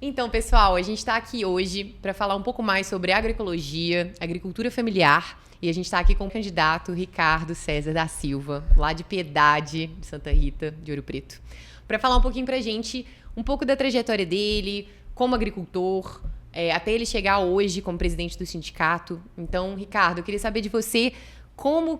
Então, pessoal, a gente está aqui hoje para falar um pouco mais sobre agroecologia, agricultura familiar, e a gente está aqui com o candidato Ricardo César da Silva, lá de Piedade, de Santa Rita, de Ouro Preto, para falar um pouquinho para a gente, um pouco da trajetória dele, como agricultor, até ele chegar hoje como presidente do sindicato. Então, Ricardo, eu queria saber de você como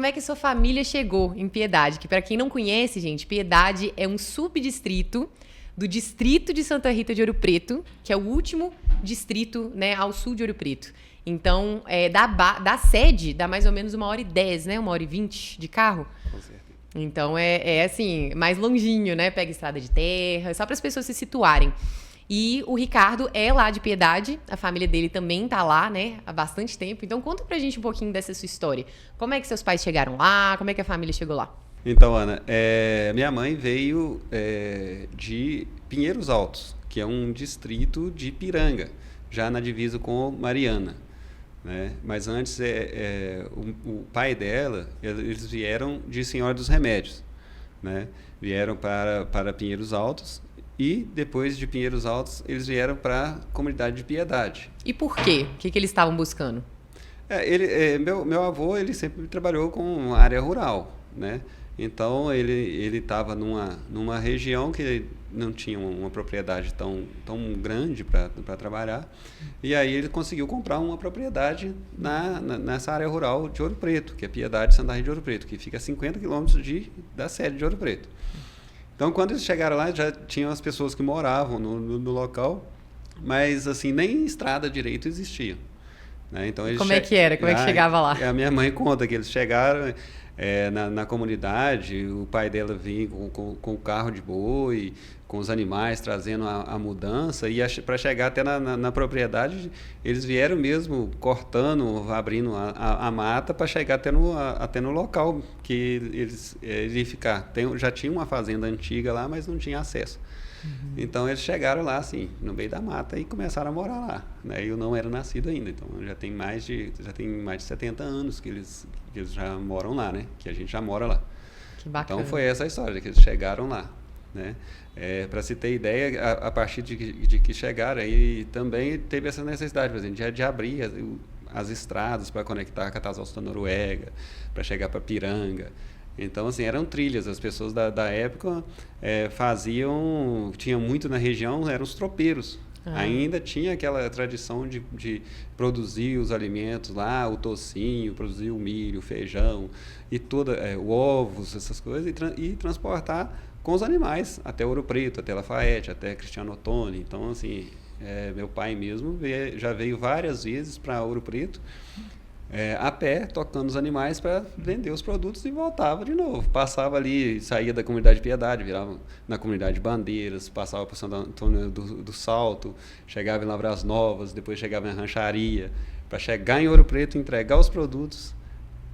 é que sua família chegou em Piedade, que para quem não conhece, gente, Piedade é um subdistrito do distrito de Santa Rita de Ouro Preto, que é o último distrito, né, ao sul de Ouro Preto. Então, da sede, dá mais ou menos 1h10, né? 1h20 de carro. Com certeza. Então, assim, mais longinho, né? Pega estrada de terra, só para as pessoas se situarem. E o Ricardo é lá de Piedade, a família dele também tá lá, né? Há bastante tempo. Então, conta pra gente um pouquinho dessa sua história. Como é que seus pais chegaram lá? Como é que a família chegou lá? Então, Ana, minha mãe veio de Pinheiros Altos, que é um distrito de Ipiranga, já na divisa com Mariana, né? Mas antes, o pai dela, eles vieram de Senhora dos Remédios, né? Vieram para Pinheiros Altos e, depois de Pinheiros Altos, eles vieram para a comunidade de Piedade. E por quê? O que eles estavam buscando? Meu avô, ele sempre trabalhou com área rural, né? Então, ele estava numa região que não tinha uma propriedade tão grande para trabalhar. E aí ele conseguiu comprar uma propriedade nessa área rural de Ouro Preto, que é Piedade, Santa Rita de Ouro Preto, que fica a 50 quilômetros da sede de Ouro Preto. Então, quando eles chegaram lá, já tinham as pessoas que moravam no local, mas assim, nem estrada direito existia, né? Então, Como é que era? Como é que chegava lá? A minha mãe conta que eles chegaram na comunidade, o pai dela vinha com o carro de boi, com os animais, trazendo a mudança, e para chegar até na propriedade, eles vieram mesmo cortando, abrindo a mata para chegar até no local que eles iriam ficar. Já tinha uma fazenda antiga lá, mas não tinha acesso. Uhum. Então eles chegaram lá, assim, no meio da mata e começaram a morar lá, né? Eu não era nascido ainda, então já tem mais de 70 anos que eles já moram lá, né? Que a gente já mora lá. Que bacana. Então foi essa a história, que eles chegaram lá, né? Para se ter ideia, a partir de que chegaram, aí também teve essa necessidade, por exemplo, de abrir as estradas para conectar a Catazaus da Noruega, para chegar para Piranga. Então, assim, eram trilhas. As pessoas da época tinha muito na região, eram os tropeiros. Ainda tinha aquela tradição de produzir os alimentos lá, o tocinho, produzir o milho, o feijão, e ovos, essas coisas, e transportar com os animais até Ouro Preto, até Lafayette, até Cristiano Ottoni. Então, assim, meu pai mesmo já veio várias vezes para Ouro Preto, a pé, tocando os animais para vender os produtos e voltava de novo. Passava ali, saía da comunidade de Piedade, virava na comunidade de Bandeiras, passava por Santo Antônio do Salto, chegava em Lavras Novas, depois chegava em Rancharia, para chegar em Ouro Preto, entregar os produtos,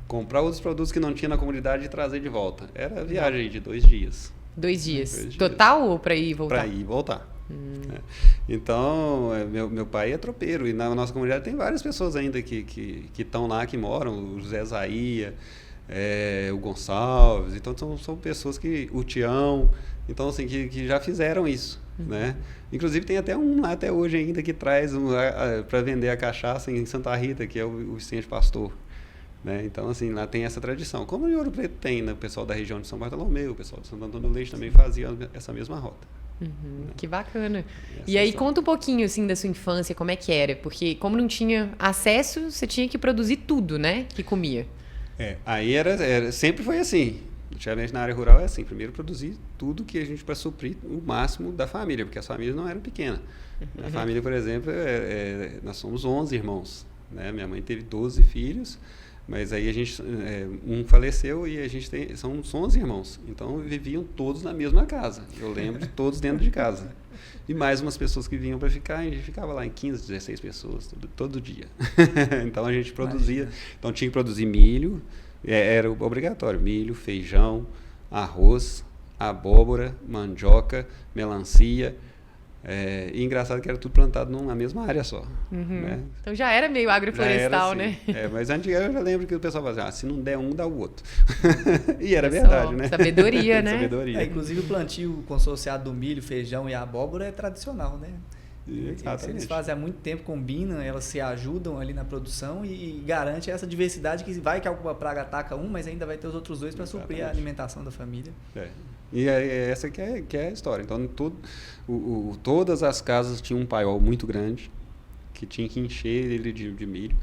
comprar outros produtos que não tinha na comunidade e trazer de volta. Era a viagem de 2 dias. 2 dias. Total ou para ir e voltar? Para ir e voltar. Então, meu pai é tropeiro, e na nossa comunidade tem várias pessoas ainda que estão lá, que moram, o José Zaia, o Gonçalves. Então são pessoas o Tião, então assim, que já fizeram isso, né? Inclusive tem até um lá até hoje ainda que traz para vender a cachaça em Santa Rita, que é o Vicente Pastor, né? Então, assim, lá tem essa tradição. Como em Ouro Preto tem, né? O pessoal da região de São Bartolomeu, o pessoal de Santo Antônio do Leite também fazia essa mesma rota. Que bacana. E aí, conta um pouquinho, assim, da sua infância, como é que era? Porque como não tinha acesso, você tinha que produzir tudo, né? Que comia. Aí sempre foi assim. Antigamente na área rural é assim, primeiro produzir tudo que a gente para suprir o máximo da família, porque as famílias não eram pequenas. A família, por exemplo, nós somos 11 irmãos, né? Minha mãe teve 12 filhos, mas aí um faleceu e são 11 irmãos. Então viviam todos na mesma casa. Eu lembro de todos dentro de casa. E mais umas pessoas que vinham para ficar, e a gente ficava lá em 15, 16 pessoas todo dia. Então a gente produzia, então tinha que produzir milho, era obrigatório, milho, feijão, arroz, abóbora, mandioca, melancia, E engraçado que era tudo plantado numa mesma área só. Né? Então já era meio agroflorestal, assim, né? Mas antigamente eu já lembro que o pessoal fazia, se não der um, dá o outro. E era verdade, né? Sabedoria, né? Sabedoria. Inclusive o plantio consorciado do milho, feijão e abóbora é tradicional, né? Eles fazem há muito tempo, combinam, elas se ajudam ali na produção e garante essa diversidade que vai que alguma praga ataca um, mas ainda vai ter os outros dois para suprir a alimentação da família. E essa que é a história. Então, todas as casas tinham um paiol muito grande, que tinha que encher ele de milho.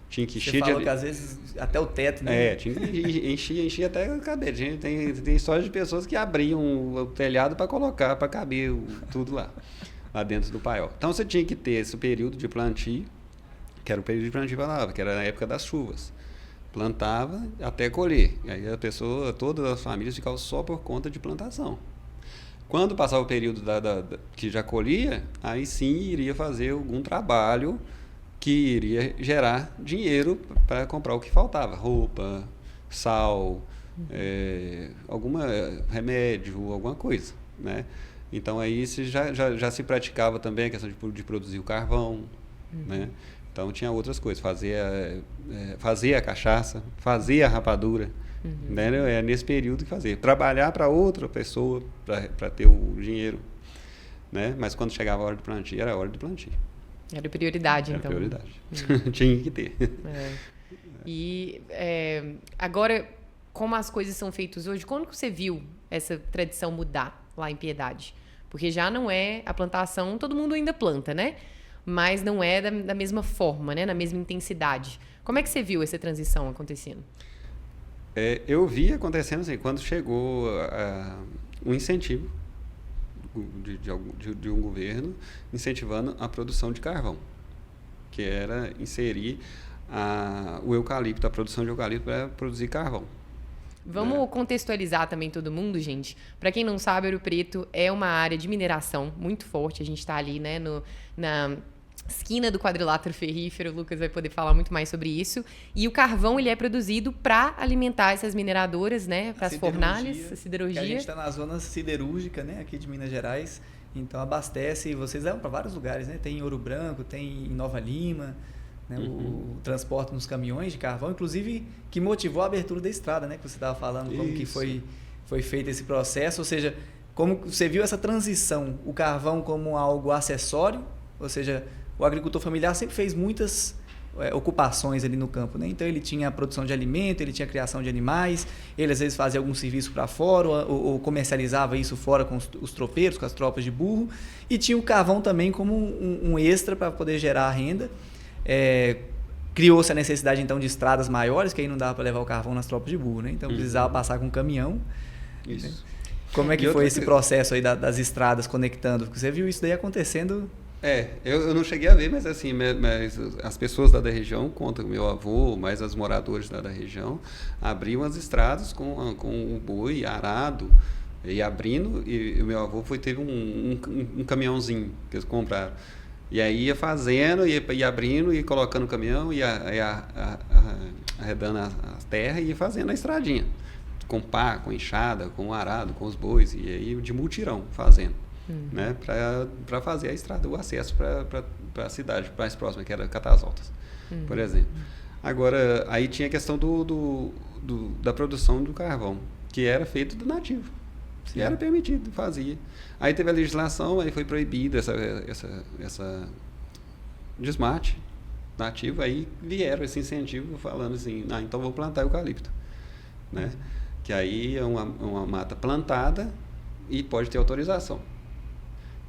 Tinha que encher que às vezes até o teto, né? Tinha que encher até o cabelo. Tem histórias de pessoas que abriam o telhado para colocar, para caber tudo lá dentro do paiol. Então, você tinha que ter esse período de plantio, que era o período de plantio, que era a época das chuvas. Plantava até colher. E aí todas as famílias ficavam só por conta de plantação. Quando passava o período que já colhia, aí sim iria fazer algum trabalho que iria gerar dinheiro para comprar o que faltava. Roupa, sal, algum remédio, alguma coisa, né? Então aí já se praticava também a questão de produzir o carvão, né? Então tinha outras coisas, fazer a cachaça, fazer a rapadura, né? É nesse período que fazia. Trabalhar para outra pessoa para ter o dinheiro, né? Mas quando chegava a hora de plantio, era a hora de plantio. Era prioridade, era então. Prioridade. Tinha que ter. E agora, como as coisas são feitas hoje, quando que você viu essa tradição mudar lá em Piedade? Porque já não é a plantação, todo mundo ainda planta, né? Mas não é da mesma forma, né? Na mesma intensidade. Como é que você viu essa transição acontecendo? Eu vi acontecendo assim, quando chegou um incentivo de um governo incentivando a produção de carvão, que era inserir o eucalipto, a produção de eucalipto para produzir carvão. Vamos contextualizar também todo mundo, gente. Para quem não sabe, Ouro Preto é uma área de mineração muito forte. A gente está ali, né, na esquina do quadrilátero ferrífero. O Lucas vai poder falar muito mais sobre isso. E o carvão ele é produzido para alimentar essas mineradoras, né, para as fornalhas, a siderurgia. A gente está na zona siderúrgica, né, aqui de Minas Gerais. Então abastece. Vocês levam para vários lugares, né? Tem em Ouro Branco, tem em Nova Lima. Né, o transporte nos caminhões de carvão, inclusive que motivou a abertura da estrada, né, que você estava falando, como que foi feito esse processo, ou seja, como você viu essa transição, o carvão como algo acessório, ou seja, o agricultor familiar sempre fez muitas ocupações ali no campo, né? Então ele tinha a produção de alimento, ele tinha a criação de animais, ele às vezes fazia algum serviço para fora ou comercializava isso fora com os tropeiros, com as tropas de burro, e tinha o carvão também como um extra para poder gerar renda. Criou-se a necessidade então de estradas maiores, que aí não dava para levar o carvão nas tropas de burro, né? Então precisava passar com um caminhão. Isso. Né? Como é que foi esse processo aí das estradas conectando? Porque você viu isso daí acontecendo? Eu não cheguei a ver, mas assim, mas as pessoas da região contam, meu avô, mais os moradores da região, abriam as estradas com o boi arado e abrindo, e o meu avô teve um caminhãozinho que eles compraram. E aí ia fazendo, ia abrindo, ia colocando o caminhão, ia arredando a terra e ia fazendo a estradinha. Com pá, com enxada, com arado, com os bois. E aí de mutirão fazendo. Né, para fazer a estrada, o acesso para a cidade mais próxima, que era Catazaltas, por exemplo. Agora, aí tinha a questão da produção do carvão, que era feito do nativo. Que era permitido, fazia. Aí teve a legislação, aí foi proibida essa desmate nativo, aí vieram esse incentivo falando assim, então vou plantar eucalipto, né? Que aí é uma mata plantada e pode ter autorização.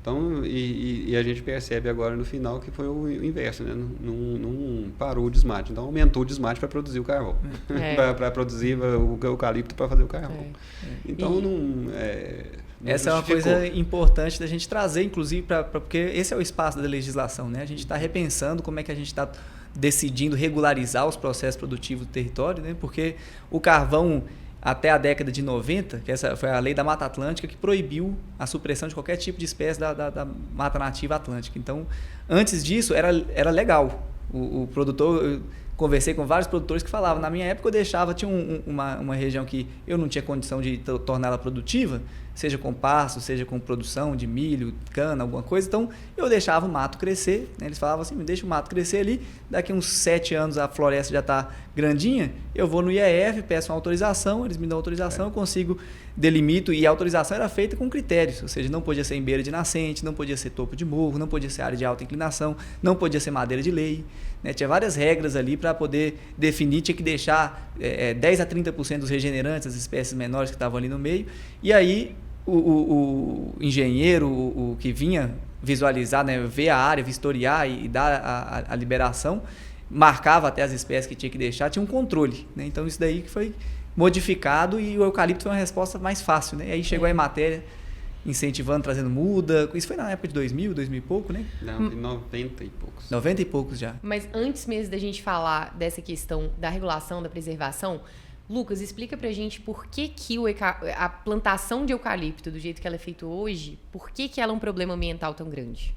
Então, e a gente percebe agora no final que foi o inverso, né? Não parou o desmate, então aumentou o desmate para produzir o carvão, para produzir o eucalipto para fazer o carvão. Então, essa é uma coisa importante da gente trazer, inclusive, porque esse é o espaço da legislação, né? A gente está repensando como é que a gente está decidindo regularizar os processos produtivos do território, né? Porque o carvão, até a década de 90, que essa foi a lei da Mata Atlântica, que proibiu a supressão de qualquer tipo de espécie da mata nativa atlântica. Então, antes disso, era legal. O produtor conversei com vários produtores que falavam, na minha época eu deixava, tinha uma região que eu não tinha condição de torná-la produtiva, seja com pasto, seja com produção de milho, cana, alguma coisa, então eu deixava o mato crescer, né? Eles falavam assim, me deixa o mato crescer ali, daqui uns 7 anos a floresta já está grandinha, eu vou no IEF, peço uma autorização, eles me dão autorização, eu consigo, delimito, e a autorização era feita com critérios, ou seja, não podia ser em beira de nascente, não podia ser topo de morro, não podia ser área de alta inclinação, não podia ser madeira de lei, né? Tinha várias regras ali para poder definir, tinha que deixar 10 a 30% dos regenerantes, as espécies menores que estavam ali no meio, e aí o engenheiro, o que vinha visualizar, né, ver a área, vistoriar e dar a liberação, marcava até as espécies que tinha que deixar, tinha um controle, né? Então isso daí que foi modificado e o eucalipto foi uma resposta mais fácil, né? E aí chegou a Emater incentivando, trazendo muda, isso foi na época de 2000 e pouco, né? Não, em 90 e poucos. 90 e poucos já. Mas antes mesmo da gente falar dessa questão da regulação, da preservação, Lucas, explica pra gente por que a plantação de eucalipto, do jeito que ela é feita hoje, por que ela é um problema ambiental tão grande?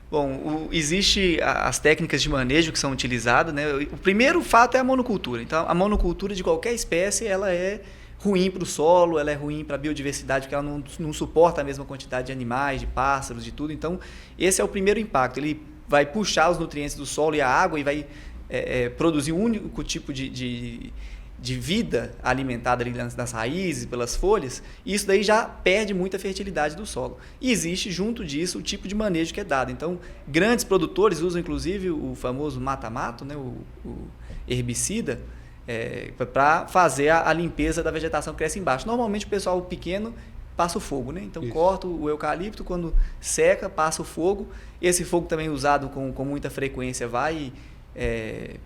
Bom, existe as técnicas de manejo que são utilizadas, né? O primeiro fato é a monocultura. Então, a monocultura de qualquer espécie, ela é ruim para o solo, ela é ruim para a biodiversidade, porque ela não suporta a mesma quantidade de animais, de pássaros, de tudo. Então, esse é o primeiro impacto. Ele vai puxar os nutrientes do solo e a água e vai produzir um único tipo de vida alimentada ali nas raízes, pelas folhas, e isso daí já perde muita fertilidade do solo. E existe junto disso o tipo de manejo que é dado. Então, grandes produtores usam inclusive o famoso mata-mato, né, o herbicida, para fazer a limpeza da vegetação que cresce embaixo. Normalmente o pessoal pequeno passa o fogo, né? Então corta o eucalipto, quando seca, passa o fogo. Esse fogo também usado com muita frequência vai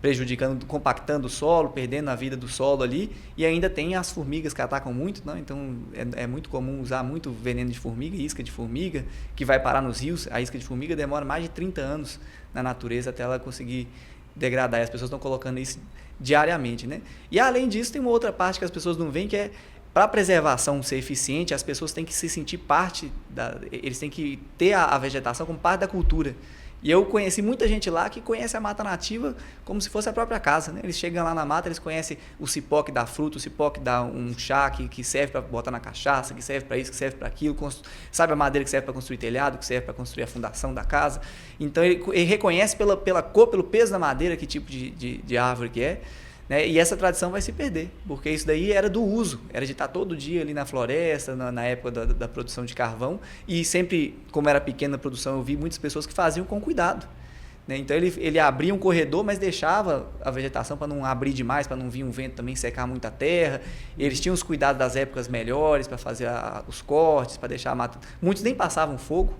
prejudicando, compactando o solo, perdendo a vida do solo ali, e ainda tem as formigas que atacam muito, né? Então é muito comum usar muito veneno de formiga, isca de formiga, que vai parar nos rios. A isca de formiga demora mais de 30 anos na natureza até ela conseguir degradar, e as pessoas estão colocando isso diariamente, né? E além disso tem uma outra parte que as pessoas não veem, que é para a preservação ser eficiente, as pessoas têm que se sentir parte eles têm que ter a vegetação como parte da cultura. E eu conheci muita gente lá que conhece a mata nativa como se fosse a própria casa, né? Eles chegam lá na mata, eles conhecem o cipó que dá fruto, o cipó que dá um chá que serve para botar na cachaça, que serve para isso, que serve para aquilo, sabe a madeira que serve para construir telhado, que serve para construir a fundação da casa. Então ele reconhece pela cor, pelo peso da madeira, que tipo de árvore que é, né? E essa tradição vai se perder, porque isso daí era do uso, era de estar todo dia ali na floresta, na época da produção de carvão, e sempre, como era pequena a produção, eu vi muitas pessoas que faziam com cuidado, né? Então ele abria um corredor, mas deixava a vegetação para não abrir demais, para não vir um vento também secar muita terra. Eles tinham os cuidados das épocas melhores para fazer os cortes, para deixar a mata. Muitos nem passavam fogo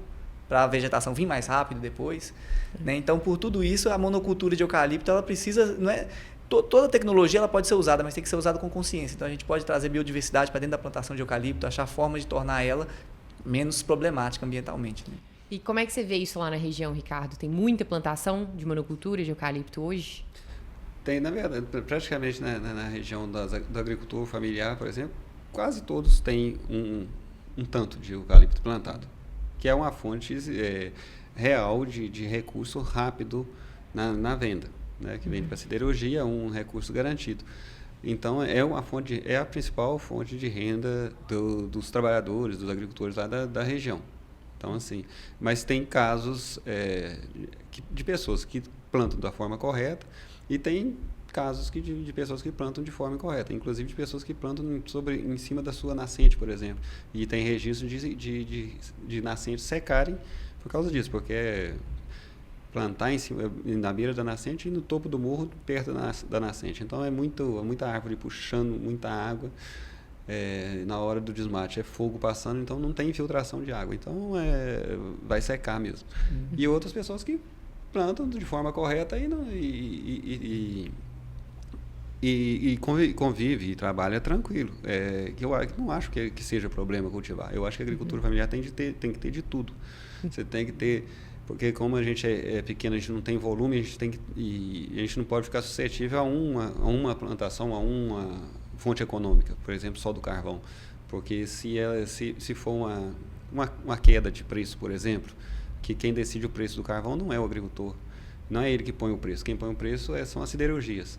para a vegetação vir mais rápido depois, né? Então, por tudo isso, a monocultura de eucalipto, ela precisa, não é, toda tecnologia ela pode ser usada, mas tem que ser usada com consciência. Então a gente pode trazer biodiversidade para dentro da plantação de eucalipto, achar formas de tornar ela menos problemática ambientalmente, né? E como é que você vê isso lá na região, Ricardo? Tem muita plantação de monocultura de eucalipto hoje? Tem, na verdade, praticamente na região da agricultura familiar, por exemplo, quase todos têm um tanto de eucalipto plantado, que é uma fonte real de recurso rápido na venda, né, que vende para a siderurgia, um recurso garantido. Então, é a principal fonte de renda dos trabalhadores, dos agricultores lá da região. Então, assim, mas tem casos de pessoas que plantam da forma correta e tem casos de pessoas que plantam de forma incorreta, inclusive de pessoas que plantam em cima da sua nascente, por exemplo. E tem registro de nascentes secarem por causa disso, porque plantar na beira da nascente e no topo do morro, perto da nascente. Então, muita árvore puxando muita água. Na hora do desmate é fogo passando, então não tem infiltração de água. Então, vai secar mesmo. E outras pessoas que plantam de forma correta e convive e trabalha tranquilo. Que eu não acho que seja problema cultivar. Eu acho que a agricultura familiar tem que ter de tudo. Você tem que ter... Porque como a gente é pequeno, a gente não tem volume, a gente não pode ficar suscetível a uma plantação, a uma fonte econômica, por exemplo, só do carvão. Porque se for uma queda de preço, por exemplo, que quem decide o preço do carvão não é o agricultor, Não é ele que põe o preço. Quem põe o preço são as siderurgias.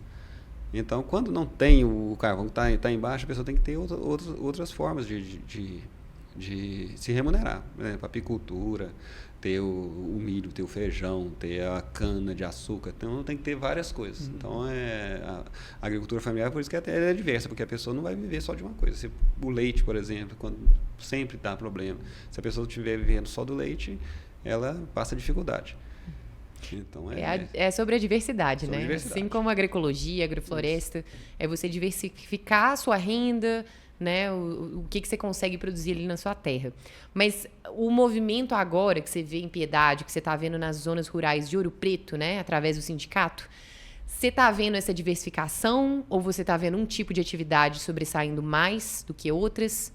Então, quando não tem o carvão que está embaixo, a pessoa tem que ter outras formas de se remunerar. Né? A apicultura, ter o milho, ter o feijão, ter a cana de açúcar. Então, tem que ter várias coisas. Então, a agricultura familiar, por isso que ela é diversa, porque a pessoa não vai viver só de uma coisa. O leite, por exemplo, quando sempre dá problema. Se a pessoa estiver vivendo só do leite, ela passa dificuldade. Então, é sobre a diversidade, sobre né? Diversidade. Assim como a agroecologia, a agrofloresta, é você diversificar a sua renda, né? O que você consegue produzir ali na sua terra. Mas o movimento agora que você vê em Piedade, que você está vendo nas zonas rurais de Ouro Preto, né? Através do sindicato, você está vendo essa diversificação ou você está vendo um tipo de atividade sobressaindo mais do que outras?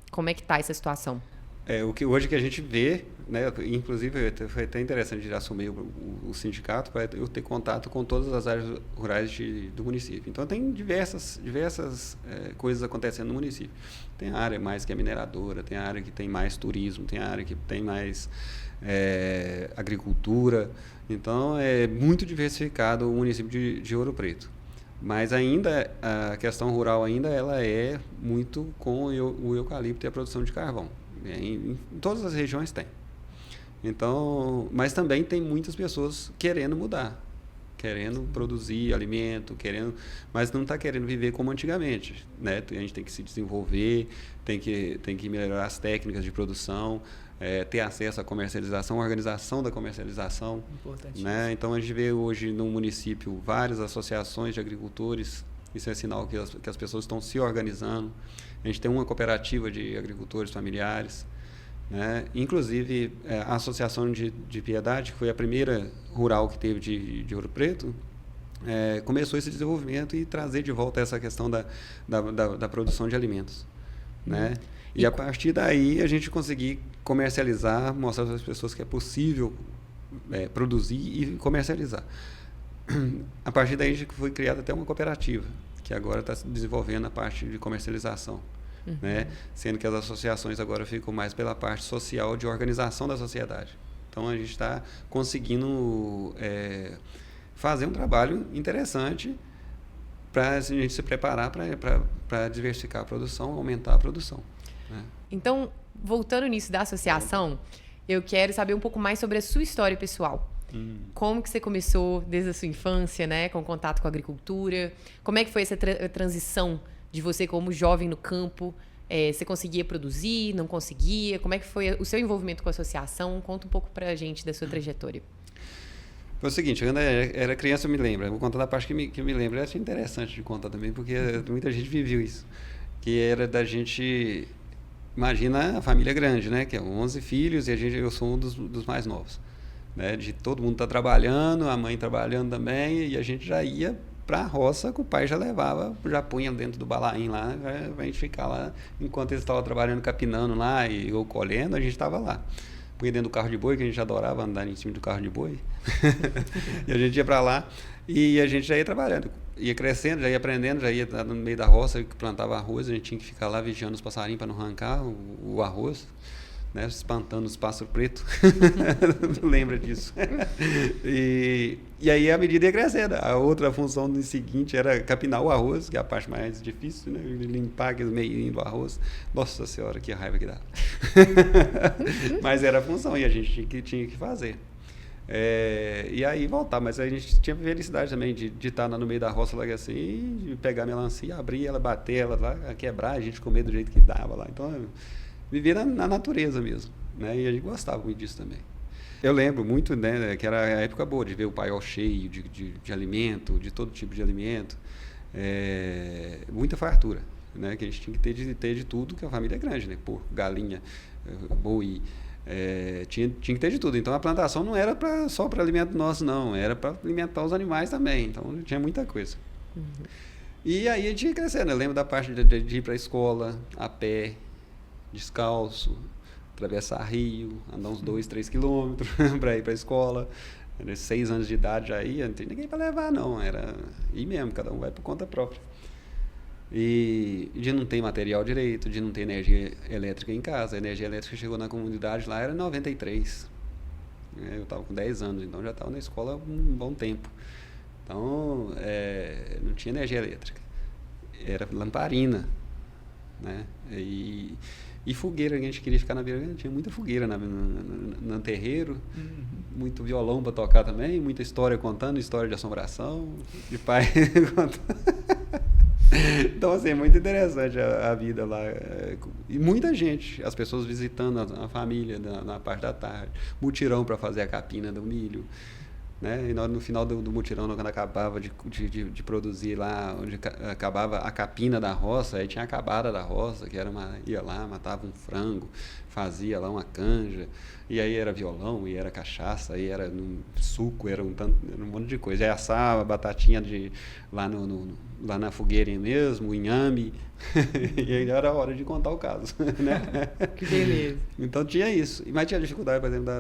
Como é que está essa situação? Hoje que a gente vê, né, inclusive foi até interessante de assumir o sindicato para eu ter contato com todas as áreas rurais do município. Então tem diversas coisas acontecendo no município. Tem a área mais que é mineradora, tem a área que tem mais turismo, tem a área que tem mais agricultura. Então é muito diversificado o município de Ouro Preto. Mas ainda a questão rural ela é muito com o eucalipto e a produção de carvão. Em todas as regiões tem. Então, mas também tem muitas pessoas querendo mudar, querendo produzir alimento, mas não está querendo viver como antigamente, né? A gente tem que se desenvolver, tem que melhorar as técnicas de produção, ter acesso à comercialização, à organização da comercialização. Importante. Né? Então, a gente vê hoje no município várias associações de agricultores. Isso é sinal que as pessoas estão se organizando. A gente tem uma cooperativa de agricultores familiares, né? Inclusive a Associação de Piedade, que foi a primeira rural que teve de Ouro Preto, começou esse desenvolvimento e trazer de volta essa questão da produção de alimentos. Né? E a partir daí a gente conseguir comercializar, mostrar para as pessoas que é possível produzir e comercializar. A partir daí foi criada até uma cooperativa, que agora está desenvolvendo a parte de comercialização. Né? Sendo que as associações agora ficam mais pela parte social de organização da sociedade. Então, a gente está conseguindo fazer um trabalho interessante para a gente se preparar para diversificar a produção, aumentar a produção. Né? Então, voltando nisso da associação, eu quero saber um pouco mais sobre a sua história pessoal. Como que você começou desde a sua infância, né, com contato com a agricultura? Como é que foi essa transição de você como jovem no campo? Você conseguia produzir, não conseguia? Como é que foi o seu envolvimento com a associação? Conta um pouco pra gente da sua trajetória. Foi o seguinte, quando eu era criança, eu me lembro. Eu vou contar da parte que me lembro. Eu achei interessante de contar também, porque muita gente viveu isso. Que era da gente... Imagina a família grande, né? Que é 11 filhos e eu sou um dos mais novos. Né? De todo mundo tá trabalhando, a mãe trabalhando também, e a gente já ia para a roça, que o pai já levava, já punha dentro do balaim lá, a gente ficar lá, enquanto eles estavam trabalhando, capinando lá ou colhendo, a gente estava lá. Punha dentro do carro de boi, que a gente adorava andar em cima do carro de boi, e a gente ia para lá, e a gente já ia trabalhando, ia crescendo, já ia aprendendo, já ia no meio da roça, que plantava arroz, a gente tinha que ficar lá vigiando os passarinhos para não arrancar o arroz, né, espantando os pássaros pretos. Lembra disso. E aí a medida ia crescendo. A outra função do seguinte era capinar o arroz, que é a parte mais difícil, né? Limpar aquele meio do arroz. Nossa Senhora, que raiva que dá. Mas era a função e a gente tinha que fazer. E aí voltar, mas a gente tinha felicidade também de estar no meio da roça lá assim, de pegar a melancia, abrir ela, bater ela lá, quebrar, a gente comer do jeito que dava lá. Então, viver na natureza mesmo, né? E a gente gostava muito disso também. Eu lembro muito, né, que era a época boa de ver o paiol cheio de alimento, de todo tipo de alimento, muita fartura, né? Que a gente tinha que ter de tudo, que a família é grande, né? Porco, galinha, boi, tinha que ter de tudo. Então a plantação não era só para alimento nosso, não, era para alimentar os animais também. Então tinha muita coisa. E aí a gente ia crescendo. Eu lembro da parte de ir para a escola a pé, descalço, atravessar rio, andar uns 2-3 quilômetros para ir para a escola. 6 anos de idade já ia, não tem ninguém para levar, não. Era ir mesmo, cada um vai por conta própria. E de não ter material direito, de não ter energia elétrica em casa. A energia elétrica chegou na comunidade lá, era 93. Eu estava com 10 anos, então já estava na escola há um bom tempo. Então, não tinha energia elétrica. Era lamparina, né? E fogueira, a gente queria ficar na beira, tinha muita fogueira no terreiro, muito violão para tocar também, muita história contando, história de assombração, de pai contando. Então, assim, é muito interessante a vida lá. E muita gente, as pessoas visitando a família na parte da tarde, mutirão para fazer a capina do milho. Né? E no final do mutirão, quando acabava de produzir lá, onde acabava a capina da roça, aí tinha a acabada da roça, que ia lá, matava um frango, fazia lá uma canja, e aí era violão, e era cachaça, aí era suco, era um monte de coisa. Aí assava a batatinha lá na fogueirinha mesmo, o inhame, e aí era a hora de contar o caso. Né? Que beleza. Então tinha isso. Mas tinha dificuldade, por exemplo,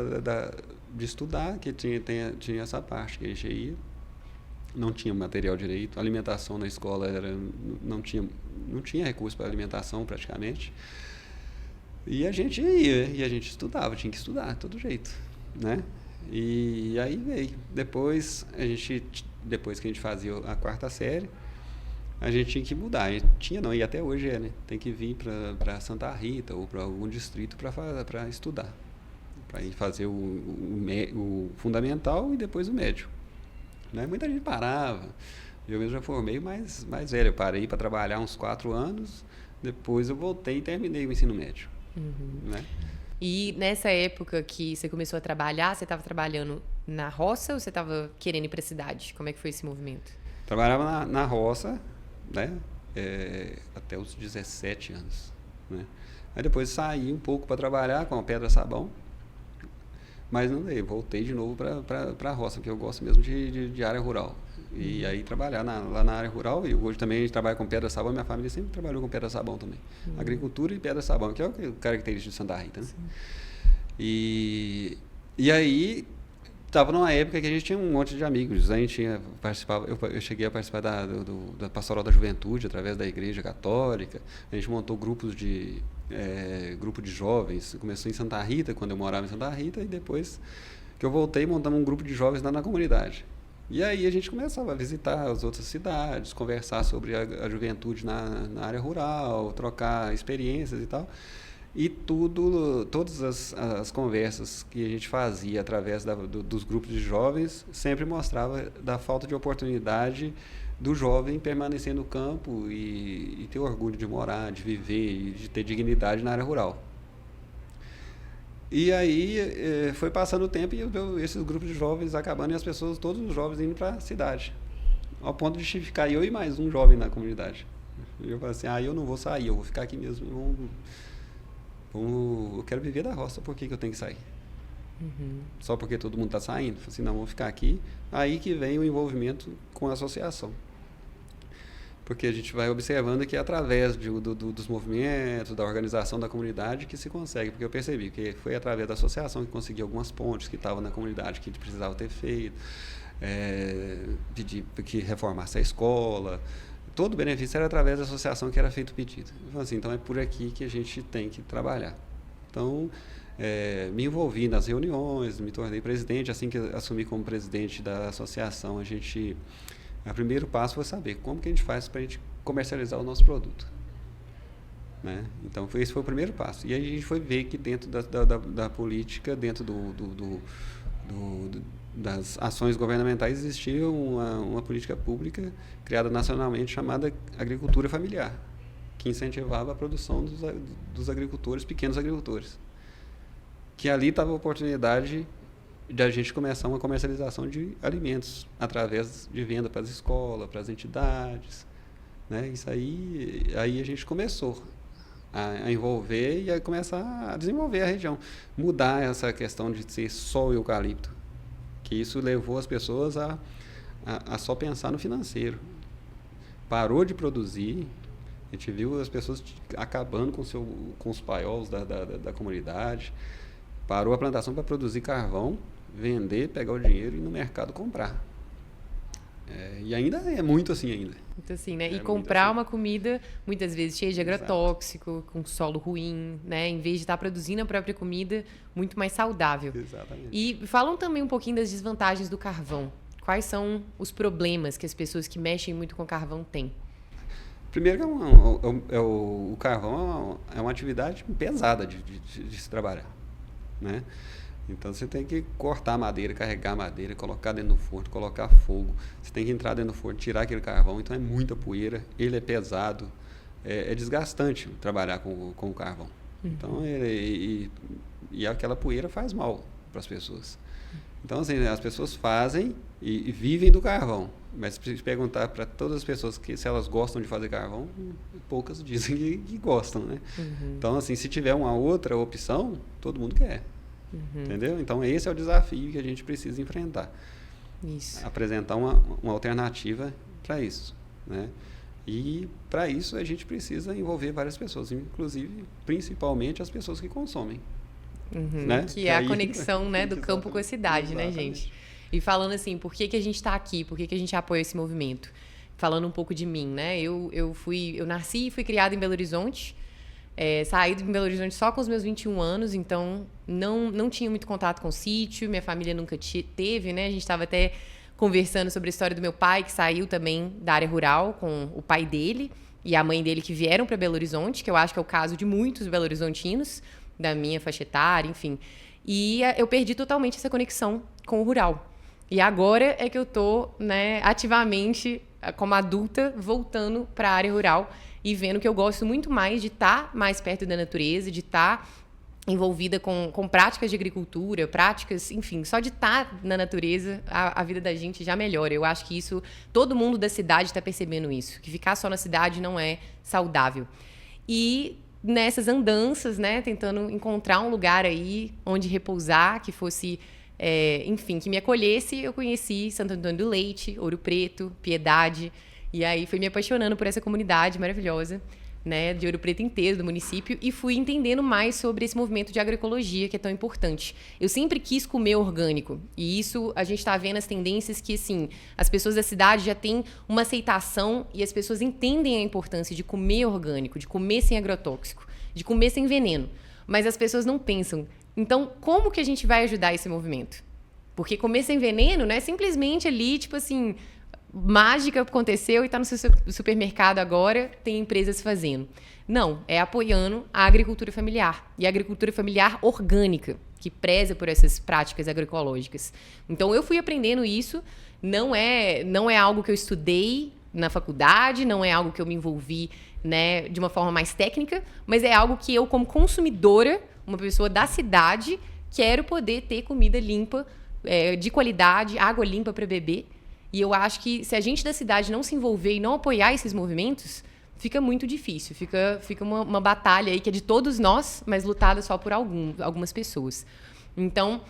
de estudar, que tinha essa parte que a gente ia, não tinha material direito, a alimentação na escola não tinha recurso para alimentação praticamente, e a gente ia, e a gente estudava, tinha que estudar de todo jeito, né? E aí veio, depois que a gente fazia a 4ª série, a gente tinha que mudar, e até hoje né? Tem que vir para Santa Rita ou para algum distrito para estudar, para ir fazer o fundamental e depois o médio. Né? Muita gente parava. Eu mesmo já formei mais velho. Eu parei para trabalhar uns 4 anos, depois eu voltei e terminei o ensino médio. Né? E nessa época que você começou a trabalhar, você estava trabalhando na roça ou você estava querendo ir para a cidade? Como é que foi esse movimento? Trabalhava na roça, né? Até os 17 anos. Né? Aí depois saí um pouco para trabalhar com a pedra-sabão. Mas não dei, voltei de novo para a roça, porque eu gosto mesmo de área rural. E aí trabalhar lá na área rural, e hoje também a gente trabalha com pedra-sabão, minha família sempre trabalhou com pedra-sabão também. Agricultura e pedra-sabão, que é o característico de Santa Rita. Né? E aí, estava numa época que a gente tinha um monte de amigos, a gente eu cheguei a participar da Pastoral da Juventude, através da Igreja Católica, a gente montou grupo de jovens, começou em Santa Rita, quando eu morava em Santa Rita, e depois que eu voltei, montamos um grupo de jovens lá na comunidade. E aí a gente começava a visitar as outras cidades, conversar sobre a juventude na área rural, trocar experiências e tal. E todas as conversas que a gente fazia através dos grupos de jovens sempre mostrava da falta de oportunidade do jovem permanecer no campo e ter orgulho de morar, de viver e de ter dignidade na área rural. E aí foi passando o tempo e esses grupos de jovens acabando e todos os jovens indo para a cidade, ao ponto de ficar eu e mais um jovem na comunidade. Eu falei assim, eu não vou sair, eu vou ficar aqui mesmo, eu quero viver da roça, por que eu tenho que sair? Só porque todo mundo está saindo? Eu falei assim, não, vou ficar aqui. Aí que vem o envolvimento com a associação. Porque a gente vai observando que é através dos movimentos, da organização da comunidade que se consegue. Porque eu percebi que foi através da associação que consegui algumas pontes que estavam na comunidade que a gente precisava ter feito, pedir que reformasse a escola. Todo o benefício era através da associação que era feito o pedido. Eu falei assim, então é por aqui que a gente tem que trabalhar. Então, me envolvi nas reuniões, me tornei presidente. Assim que assumi como presidente da associação, o primeiro passo foi saber como que a gente faz para a gente comercializar o nosso produto. Né? Então, esse foi o primeiro passo. E aí a gente foi ver que dentro da política, dentro das ações governamentais, existia uma política pública criada nacionalmente chamada agricultura familiar, que incentivava a produção dos agricultores, pequenos agricultores. Que ali estava a oportunidade de a gente começar uma comercialização de alimentos através de venda para as escolas, para as entidades. Né? Isso aí a gente começou a envolver e a começar a desenvolver a região. Mudar essa questão de ser só o eucalipto. Que isso levou as pessoas a só pensar no financeiro. Parou de produzir, a gente viu as pessoas acabando com os paiols da comunidade, parou a plantação para produzir carvão, vender, pegar o dinheiro e ir no mercado comprar. E ainda é muito assim ainda. Muito assim, né? E comprar uma comida, muitas vezes, cheia de agrotóxico, com solo ruim, né? Em vez de estar produzindo a própria comida, muito mais saudável. Exatamente. E falam também um pouquinho das desvantagens do carvão. Quais são os problemas que as pessoas que mexem muito com carvão têm? Primeiro, o carvão é uma atividade pesada de se trabalhar, né? Então, você tem que cortar a madeira, carregar a madeira, colocar dentro do forno, colocar fogo. Você tem que entrar dentro do forno, tirar aquele carvão. Então, é muita poeira, ele é pesado. É desgastante trabalhar com o carvão. Então, e aquela poeira faz mal para as pessoas. Então, assim, as pessoas fazem e vivem do carvão. Mas se perguntar para todas as pessoas se elas gostam de fazer carvão, poucas dizem que gostam, né? Então, assim, se tiver uma outra opção, todo mundo quer. Entendeu? Então, esse é o desafio que a gente precisa enfrentar. Isso. Apresentar uma alternativa para isso, né? E, para isso, a gente precisa envolver várias pessoas, inclusive, principalmente as pessoas que consomem. Né? Que é a conexão, né, do campo com a cidade, exatamente. Né, gente? E falando assim, por que a gente está aqui? Por que a gente apoia esse movimento? Falando um pouco de mim, né? Eu nasci e fui criada em Belo Horizonte. Saí de Belo Horizonte só com os meus 21 anos, então não tinha muito contato com o sítio, minha família nunca teve, né? A gente estava até conversando sobre a história do meu pai, que saiu também da área rural com o pai dele e a mãe dele, que vieram para Belo Horizonte, que eu acho que é o caso de muitos belo-horizontinos, da minha faixa etária, enfim. E eu perdi totalmente essa conexão com o rural. E agora é que eu estou, né, ativamente, como adulta, voltando para a área rural e vendo que eu gosto muito mais de estar mais perto da natureza, de estar envolvida com práticas de agricultura, práticas, enfim, só de estar na natureza, a vida da gente já melhora. Eu acho que isso, todo mundo da cidade está percebendo isso, que ficar só na cidade não é saudável. E nessas andanças, né, tentando encontrar um lugar aí onde repousar, que fosse, enfim, que me acolhesse, eu conheci Santo Antônio do Leite, Ouro Preto, Piedade, e aí fui me apaixonando por essa comunidade maravilhosa, né, de Ouro Preto inteiro, do município, e fui entendendo mais sobre esse movimento de agroecologia que é tão importante. Eu sempre quis comer orgânico, e isso a gente está vendo as tendências que, assim, as pessoas da cidade já têm uma aceitação e as pessoas entendem a importância de comer orgânico, de comer sem agrotóxico, de comer sem veneno, mas as pessoas não pensam. Então, como que a gente vai ajudar esse movimento? Porque comer sem veneno não é simplesmente ali, tipo assim, mágica aconteceu e está no seu supermercado agora, tem empresas fazendo. Não, é apoiando a agricultura familiar. E a agricultura familiar orgânica, que preza por essas práticas agroecológicas. Então, eu fui aprendendo isso. Não é algo que eu estudei na faculdade, não é algo que eu me envolvi, né, de uma forma mais técnica, mas é algo que eu, como consumidora, uma pessoa da cidade, quero poder ter comida limpa, de qualidade, água limpa para beber. E eu acho que se a gente da cidade não se envolver e não apoiar esses movimentos, fica muito difícil. Fica uma batalha aí que é de todos nós, mas lutada só por algumas pessoas. Então,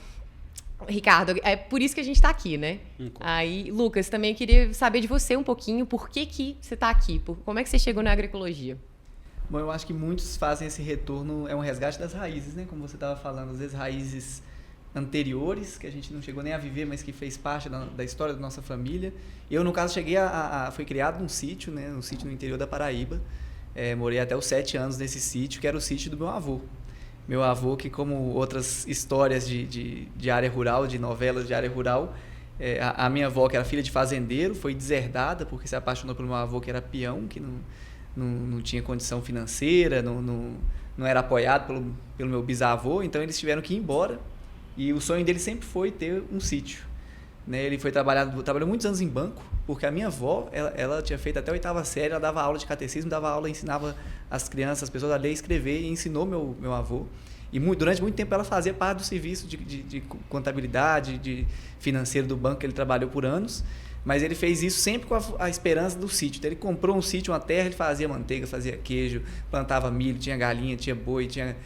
Ricardo, é por isso que a gente está aqui, né? Aí, Lucas, também eu queria saber de você um pouquinho por que você está aqui, como é que você chegou na agroecologia? Bom, eu acho que muitos fazem esse retorno, é um resgate das raízes, né? Como você estava falando, às vezes raízes anteriores, que a gente não chegou nem a viver, mas que fez parte da história da nossa família. Eu, no caso, fui criado num sítio, né? Num sítio no interior da Paraíba. Morei até os 7 anos nesse sítio, que era o sítio do meu avô. Meu avô, que como outras histórias de área rural, de novelas de área rural, a minha avó, que era filha de fazendeiro, foi deserdada porque se apaixonou pelo meu avô, que era peão, que não tinha condição financeira, não era apoiado pelo meu bisavô, então eles tiveram que ir embora. E o sonho dele sempre foi ter um sítio, né? Ele trabalhou muitos anos em banco, porque a minha avó, ela tinha feito até a 8ª série, ela dava aula de catecismo, ensinava as crianças, as pessoas a ler e escrever, e ensinou meu avô. E durante muito tempo ela fazia parte do serviço de contabilidade, de financeiro do banco, que ele trabalhou por anos, mas ele fez isso sempre com a esperança do sítio. Então, ele comprou um sítio, uma terra, ele fazia manteiga, fazia queijo, plantava milho, tinha galinha, tinha boi, tinha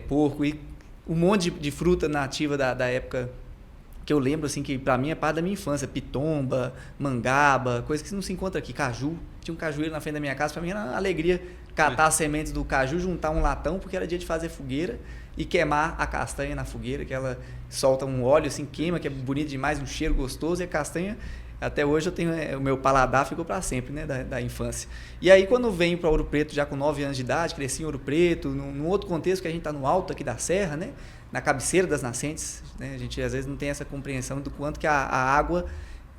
porco e um monte de fruta nativa da época que eu lembro, assim, que para mim é parte da minha infância. Pitomba, mangaba, coisa que não se encontra aqui. Caju. Tinha um cajueiro na frente da minha casa. Para mim era uma alegria catar as sementes do caju, juntar um latão, porque era dia de fazer fogueira e queimar a castanha na fogueira, que ela solta um óleo, assim, queima, que é bonito demais, um cheiro gostoso. E a castanha Até hoje eu tenho, o meu paladar ficou para sempre, né, da infância. E aí quando eu venho para Ouro Preto já com 9 anos de idade, cresci em Ouro Preto, num outro contexto que a gente está no alto aqui da serra, né, na cabeceira das nascentes, né, a gente às vezes não tem essa compreensão do quanto que a água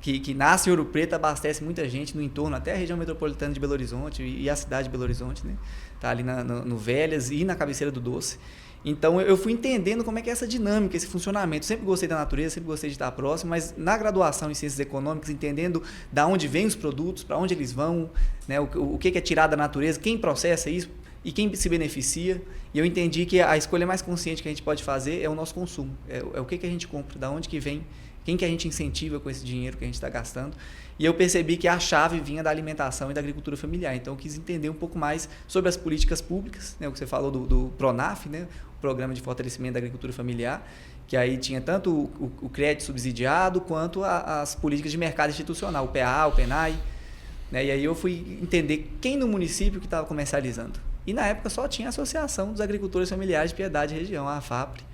que nasce em Ouro Preto abastece muita gente no entorno, até a região metropolitana de Belo Horizonte e a cidade de Belo Horizonte, né, tá ali no Velhas e na cabeceira do Doce. Então, eu fui entendendo como é que é essa dinâmica, esse funcionamento. Sempre gostei da natureza, sempre gostei de estar próximo, mas na graduação em Ciências Econômicas, entendendo de onde vêm os produtos, para onde eles vão, né, o que é tirado da natureza, quem processa isso e quem se beneficia. E eu entendi que a escolha mais consciente que a gente pode fazer é o nosso consumo. É o que a gente compra, de onde que vem, quem que a gente incentiva com esse dinheiro que a gente está gastando. E eu percebi que a chave vinha da alimentação e da agricultura familiar. Então, eu quis entender um pouco mais sobre as políticas públicas, né, o que você falou do PRONAF, né, o Programa de Fortalecimento da Agricultura Familiar, que aí tinha tanto o crédito subsidiado quanto as políticas de mercado institucional, o PA, o PENAI. Né, e aí eu fui entender quem no município que estava comercializando. E na época só tinha a Associação dos Agricultores Familiares de Piedade e Região, a AFAPRE,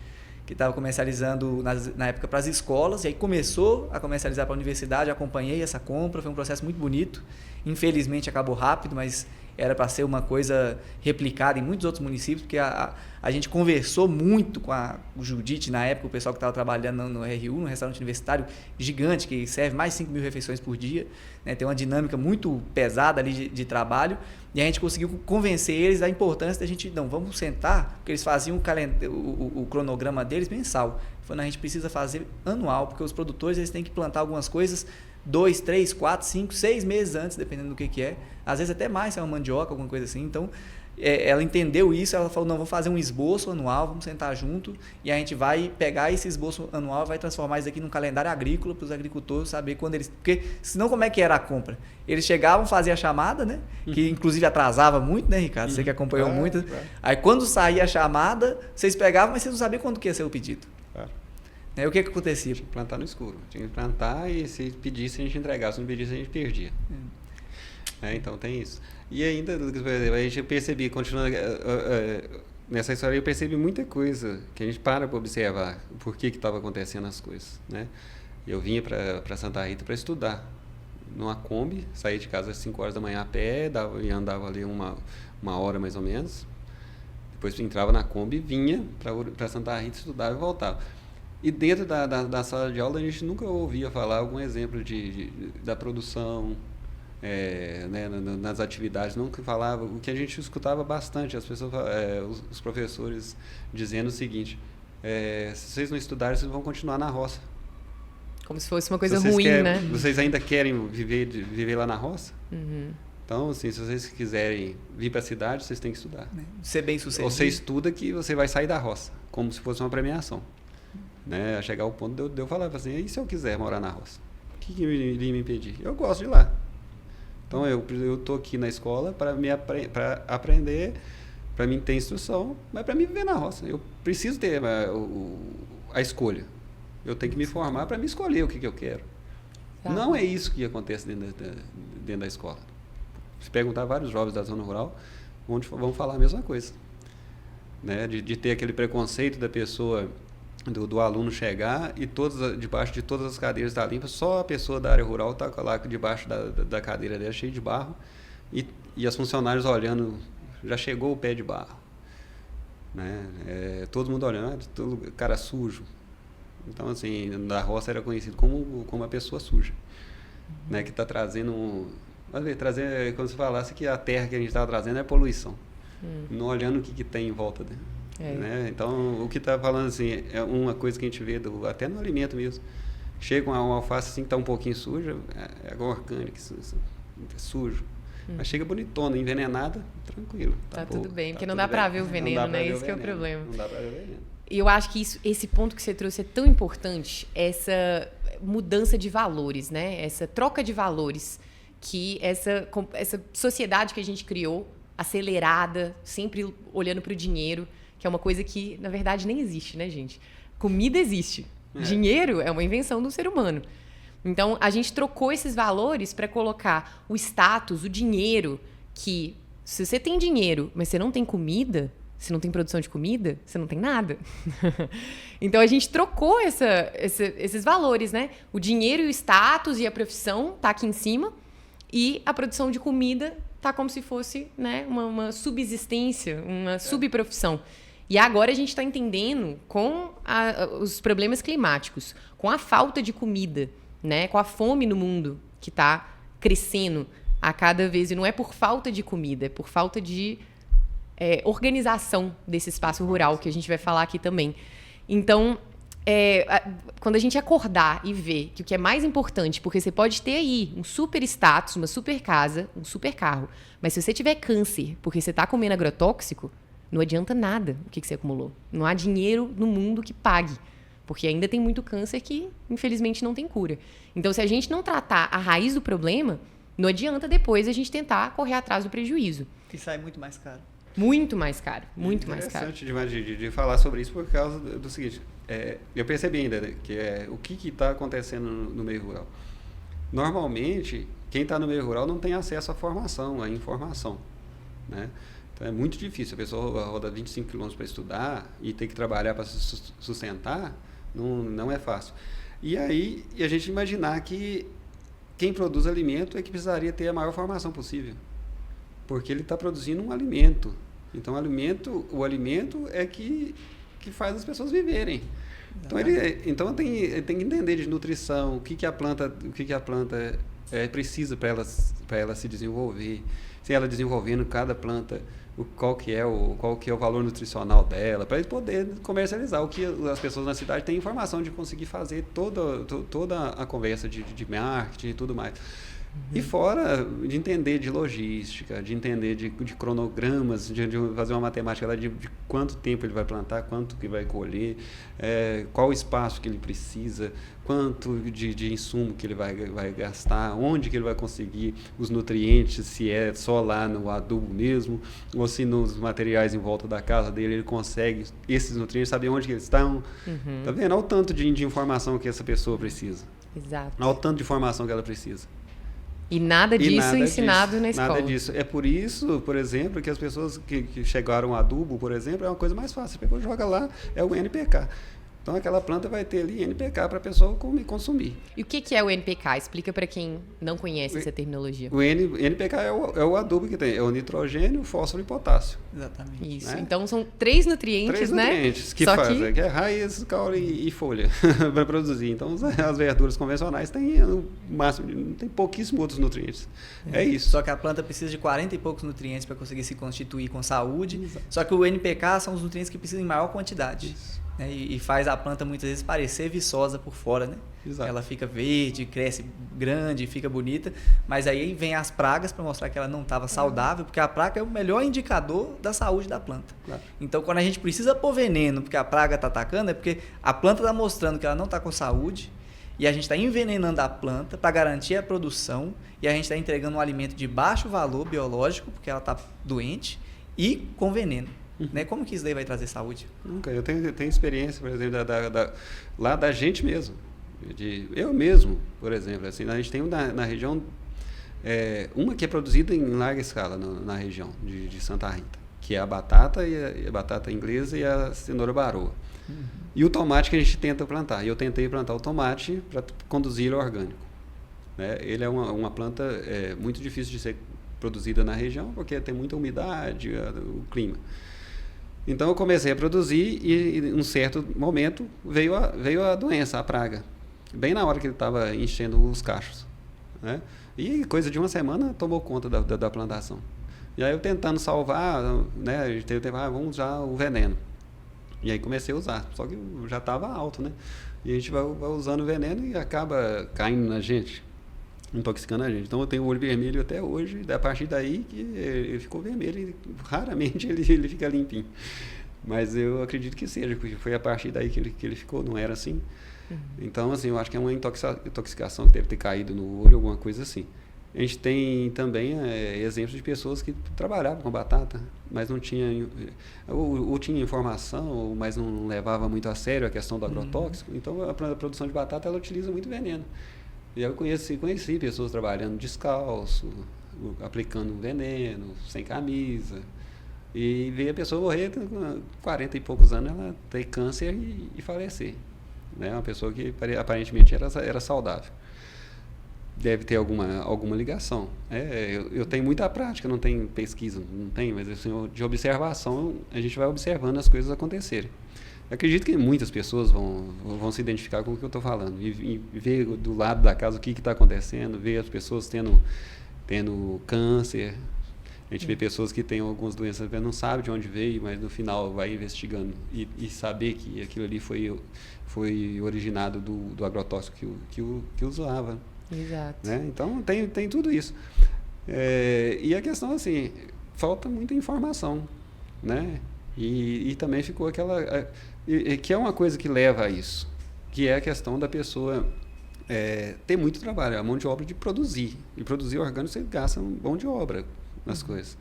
que estava comercializando na época para as escolas, e aí começou a comercializar para a universidade, acompanhei essa compra, foi um processo muito bonito, infelizmente acabou rápido, mas era para ser uma coisa replicada em muitos outros municípios, porque a gente conversou muito com o Judite, na época, o pessoal que estava trabalhando no RU, no restaurante universitário gigante, que serve mais de 5.000 refeições por dia, né, tem uma dinâmica muito pesada ali de trabalho, e a gente conseguiu convencer eles da importância da gente, não, vamos sentar, porque eles faziam o cronograma deles mensal. Falando, a gente precisa fazer anual, porque os produtores eles têm que plantar algumas coisas 2, 3, 4, 5, 6 meses antes, dependendo do que é. Às vezes até mais, se é uma mandioca, alguma coisa assim. Então, ela entendeu isso, ela falou, não, vamos fazer um esboço anual, vamos sentar junto, e a gente vai pegar esse esboço anual e vai transformar isso aqui num calendário agrícola para os agricultores saber quando eles... Porque senão como é que era a compra? Eles chegavam, faziam a chamada, né? Que inclusive atrasava muito, né, Ricardo? Você que acompanhou muito. Aí quando saía a chamada, vocês pegavam, mas vocês não sabiam quando que ia ser o pedido. O que acontecia? Tinha que plantar no escuro. Tinha que plantar e se pedisse a gente entregava, se não pedisse a gente perdia. Então tem isso. E ainda, por exemplo, a gente percebia, continuando nessa história, eu percebi muita coisa que a gente para observar por que estava acontecendo as coisas. Né? Eu vinha para Santa Rita para estudar numa Kombi, saía de casa às 5 horas da manhã a pé, e andava ali uma hora mais ou menos. Depois entrava na Kombi, vinha para Santa Rita, estudava e voltava. E dentro da sala de aula a gente nunca ouvia falar algum exemplo da produção, né, nas atividades, nunca falava. O que a gente escutava bastante, as pessoas, os professores dizendo o seguinte, se vocês não estudarem, vocês vão continuar na roça. Como se fosse uma coisa ruim, né? Vocês ainda querem viver lá na roça? Uhum. Então, assim, se vocês quiserem vir para a cidade, vocês têm que estudar. Ser bem sucedido. Você estuda que você vai sair da roça, como se fosse uma premiação. Né, a chegar ao ponto de eu falar assim, e se eu quiser morar na roça? O que iria me impedir? Eu gosto de ir lá. Então, eu estou aqui na escola para aprender, para mim ter instrução, mas para mim viver na roça. Eu preciso ter a escolha. Eu tenho que me formar para me escolher o que eu quero. Tá. Não é isso que acontece dentro da escola. Se perguntar a vários jovens da zona rural, vão falar a mesma coisa. Né, de ter aquele preconceito da pessoa... Do aluno chegar e debaixo de todas as cadeiras está limpa, só a pessoa da área rural está lá debaixo da cadeira dela, cheia de barro, e as funcionários olhando, já chegou o pé de barro. Né? Todo mundo olhando, todo cara sujo. Então, assim, na roça era conhecido como uma pessoa suja, né? Que está trazendo... como se falasse que a terra que a gente estava trazendo é poluição, não olhando o que tem em volta dele. Né? Então, o que está falando assim, é uma coisa que a gente vê até no alimento mesmo. Chega uma alface assim que está um pouquinho suja, é água orgânica, sujo. Mas chega bonitona, envenenada, tranquilo. Tá tudo bem, porque não dá para ver o veneno, né? Isso que é o problema. Não dá para ver o veneno. E eu acho que esse ponto que você trouxe é tão importante, essa mudança de valores, né? Essa troca de valores, que essa sociedade que a gente criou, acelerada, sempre olhando para o dinheiro, que é uma coisa que, na verdade, nem existe, né, gente? Comida existe. Dinheiro é uma invenção do ser humano. Então, a gente trocou esses valores para colocar o status, o dinheiro, que se você tem dinheiro, mas você não tem comida, Se não tem produção de comida, você não tem nada. Então, a gente trocou esses valores, né? O dinheiro e o status e a profissão tá aqui em cima e a produção de comida tá como se fosse, né, uma subsistência, uma subprofissão. E agora a gente está entendendo com os problemas climáticos, com a falta de comida, né, com a fome no mundo que está crescendo a cada vez. E não é por falta de comida, é por falta de organização desse espaço rural, que a gente vai falar aqui também. Então, quando a gente acordar e ver que o que é mais importante, porque você pode ter aí um super status, uma super casa, um super carro, mas se você tiver câncer porque você está comendo agrotóxico, não adianta nada o que você acumulou. Não há dinheiro no mundo que pague, porque ainda tem muito câncer que, infelizmente, não tem cura. Então, se a gente não tratar a raiz do problema, não adianta depois a gente tentar correr atrás do prejuízo. E sai muito mais caro. Muito mais caro, muito mais caro. É interessante de falar sobre isso por causa do seguinte, eu percebi ainda, né, que o que está acontecendo no meio rural. Normalmente, quem está no meio rural não tem acesso à formação, à informação, né? Então é muito difícil, a pessoa roda 25 quilômetros para estudar e tem que trabalhar para se sustentar, não é fácil. E aí, a gente imaginar que quem produz alimento é que precisaria ter a maior formação possível, porque ele está produzindo um alimento. Então, o alimento é que faz as pessoas viverem. Então tem que entender de nutrição, o que a planta precisa para ela se desenvolver. Se ela desenvolvendo cada planta, qual que é o valor nutricional dela, para ele poder comercializar. O que as pessoas na cidade têm informação de conseguir fazer toda a conversa de marketing e tudo mais. E fora de entender de logística, de entender de cronogramas, de fazer uma matemática lá de quanto tempo ele vai plantar, quanto que vai colher, qual o espaço que ele precisa, quanto de insumo que ele vai gastar, onde que ele vai conseguir os nutrientes, se é só lá no adubo mesmo, ou se nos materiais em volta da casa dele ele consegue esses nutrientes, saber onde que eles estão. Tá vendo? Olha o tanto de informação que essa pessoa precisa. Exato. Olha o tanto de informação que ela precisa. E nada disso ensinado na escola. Nada disso. É por isso, por exemplo, que as pessoas que chegaram ao adubo, por exemplo, é uma coisa mais fácil. Você pegou, joga lá, é o NPK. Então, aquela planta vai ter ali NPK para a pessoa consumir. E o que é o NPK? Explica para quem não conhece essa terminologia. O NPK é o adubo que tem. É o nitrogênio, fósforo e potássio. Exatamente. Isso. Né? Então, são três nutrientes, né? Três nutrientes que Só fazem. Que é raiz, caule e folha para produzir. Então, as verduras convencionais têm no máximo, tem pouquíssimos outros nutrientes. É isso. Só que a planta precisa de 40 e poucos nutrientes para conseguir se constituir com saúde. Exato. Só que o NPK são os nutrientes que precisam em maior quantidade. Isso. Né? E faz a planta muitas vezes parecer viçosa por fora, né? Exato. Ela fica verde, cresce grande, fica bonita, mas aí vem as pragas para mostrar que ela não estava saudável, porque a praga é o melhor indicador da saúde da planta. Claro. Então, quando a gente precisa pôr veneno porque a praga está atacando, é porque a planta está mostrando que ela não está com saúde e a gente está envenenando a planta para garantir a produção e a gente está entregando um alimento de baixo valor biológico, porque ela está doente, e com veneno. Né? Como que isso daí vai trazer saúde? Nunca. Eu tenho experiência, por exemplo, lá da gente mesmo. Eu mesmo, por exemplo. Assim, a gente tem na região, uma que é produzida em larga escala na região de Santa Rita, que é a batata, a batata inglesa e a cenoura baroa. E o tomate que a gente tenta plantar. E eu tentei plantar o tomate para conduzir ele ao orgânico. Né? Ele é uma planta muito difícil de ser produzida na região, porque tem muita umidade, o clima. Então eu comecei a produzir e em um certo momento veio a doença, a praga, bem na hora que ele estava enchendo os cachos. Né? E coisa de uma semana tomou conta da plantação. E aí eu tentando salvar, né, a gente teve vamos usar o veneno. E aí comecei a usar, só que já estava alto, né? E a gente vai usando o veneno e acaba caindo na gente, intoxicando a gente. Então eu tenho o olho vermelho até hoje, a partir daí que ele ficou vermelho e raramente ele fica limpinho. Mas eu acredito que seja, porque foi a partir daí que ele ficou, não era assim. Então, assim, eu acho que é uma intoxicação que deve ter caído no olho, alguma coisa assim. A gente tem também exemplos de pessoas que trabalhavam com batata, mas não tinha, ou tinha informação, mas não levava muito a sério a questão do agrotóxico. Então, a produção de batata, ela utiliza muito veneno. E eu conheci pessoas trabalhando descalço, aplicando veneno, sem camisa. E ver a pessoa morrer com 40 e poucos anos, ela ter câncer e falecer. Né? Uma pessoa que aparentemente era saudável. Deve ter alguma ligação. Eu tenho muita prática, não tenho pesquisa, não tenho, mas assim, de observação, a gente vai observando as coisas acontecerem. Eu acredito que muitas pessoas vão se identificar com o que eu estou falando e ver do lado da casa o que está acontecendo, ver as pessoas tendo câncer. A gente vê pessoas que têm algumas doenças, não sabe de onde veio, mas no final vai investigando e saber que aquilo ali foi originado do agrotóxico que usava. Exato. Né? Então, tem tudo isso. E a questão, assim, falta muita informação, né? E também ficou aquela... que é uma coisa que leva a isso, que é a questão da pessoa ter muito trabalho, a mão de obra de produzir. E produzir orgânico, você gasta mão de obra nas coisas.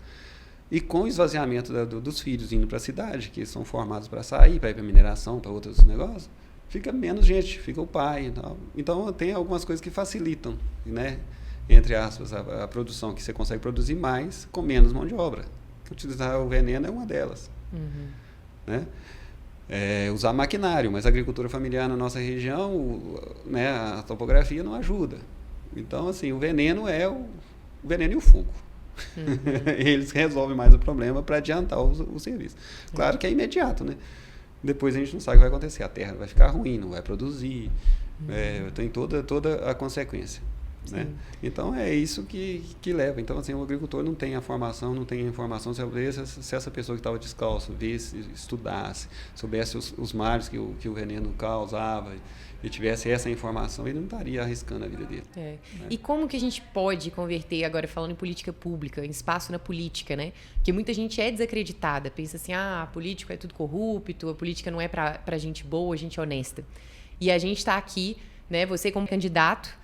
E com o esvaziamento dos filhos indo para a cidade, que são formados para sair, para ir para mineração, para outros negócios, fica menos gente, fica o pai e tal. Então, tem algumas coisas que facilitam, né? Entre aspas, a produção, que você consegue produzir mais com menos mão de obra. Utilizar o veneno é uma delas. Uhum. Né? Usar maquinário, mas a agricultura familiar na nossa região, né, a topografia não ajuda. Então, assim, o veneno é o veneno e o fogo. Uhum. Eles resolvem mais o problema para adiantar o serviço. Claro que é imediato, né? Depois a gente não sabe o que vai acontecer. A terra vai ficar ruim, não vai produzir. Tem toda a consequência. Né? Então, é isso que leva. Então, assim, o agricultor não tem a formação, não tem a informação. Se essa pessoa que estava descalço visse, estudasse, soubesse os males que o veneno causava e tivesse essa informação, ele não estaria arriscando a vida dele. Né? E como que a gente pode converter, agora falando em política pública, em espaço na política, né? Porque muita gente é desacreditada, pensa assim, político é tudo corrupto, a política não é para gente boa, gente honesta. E a gente está aqui, né, você como candidato,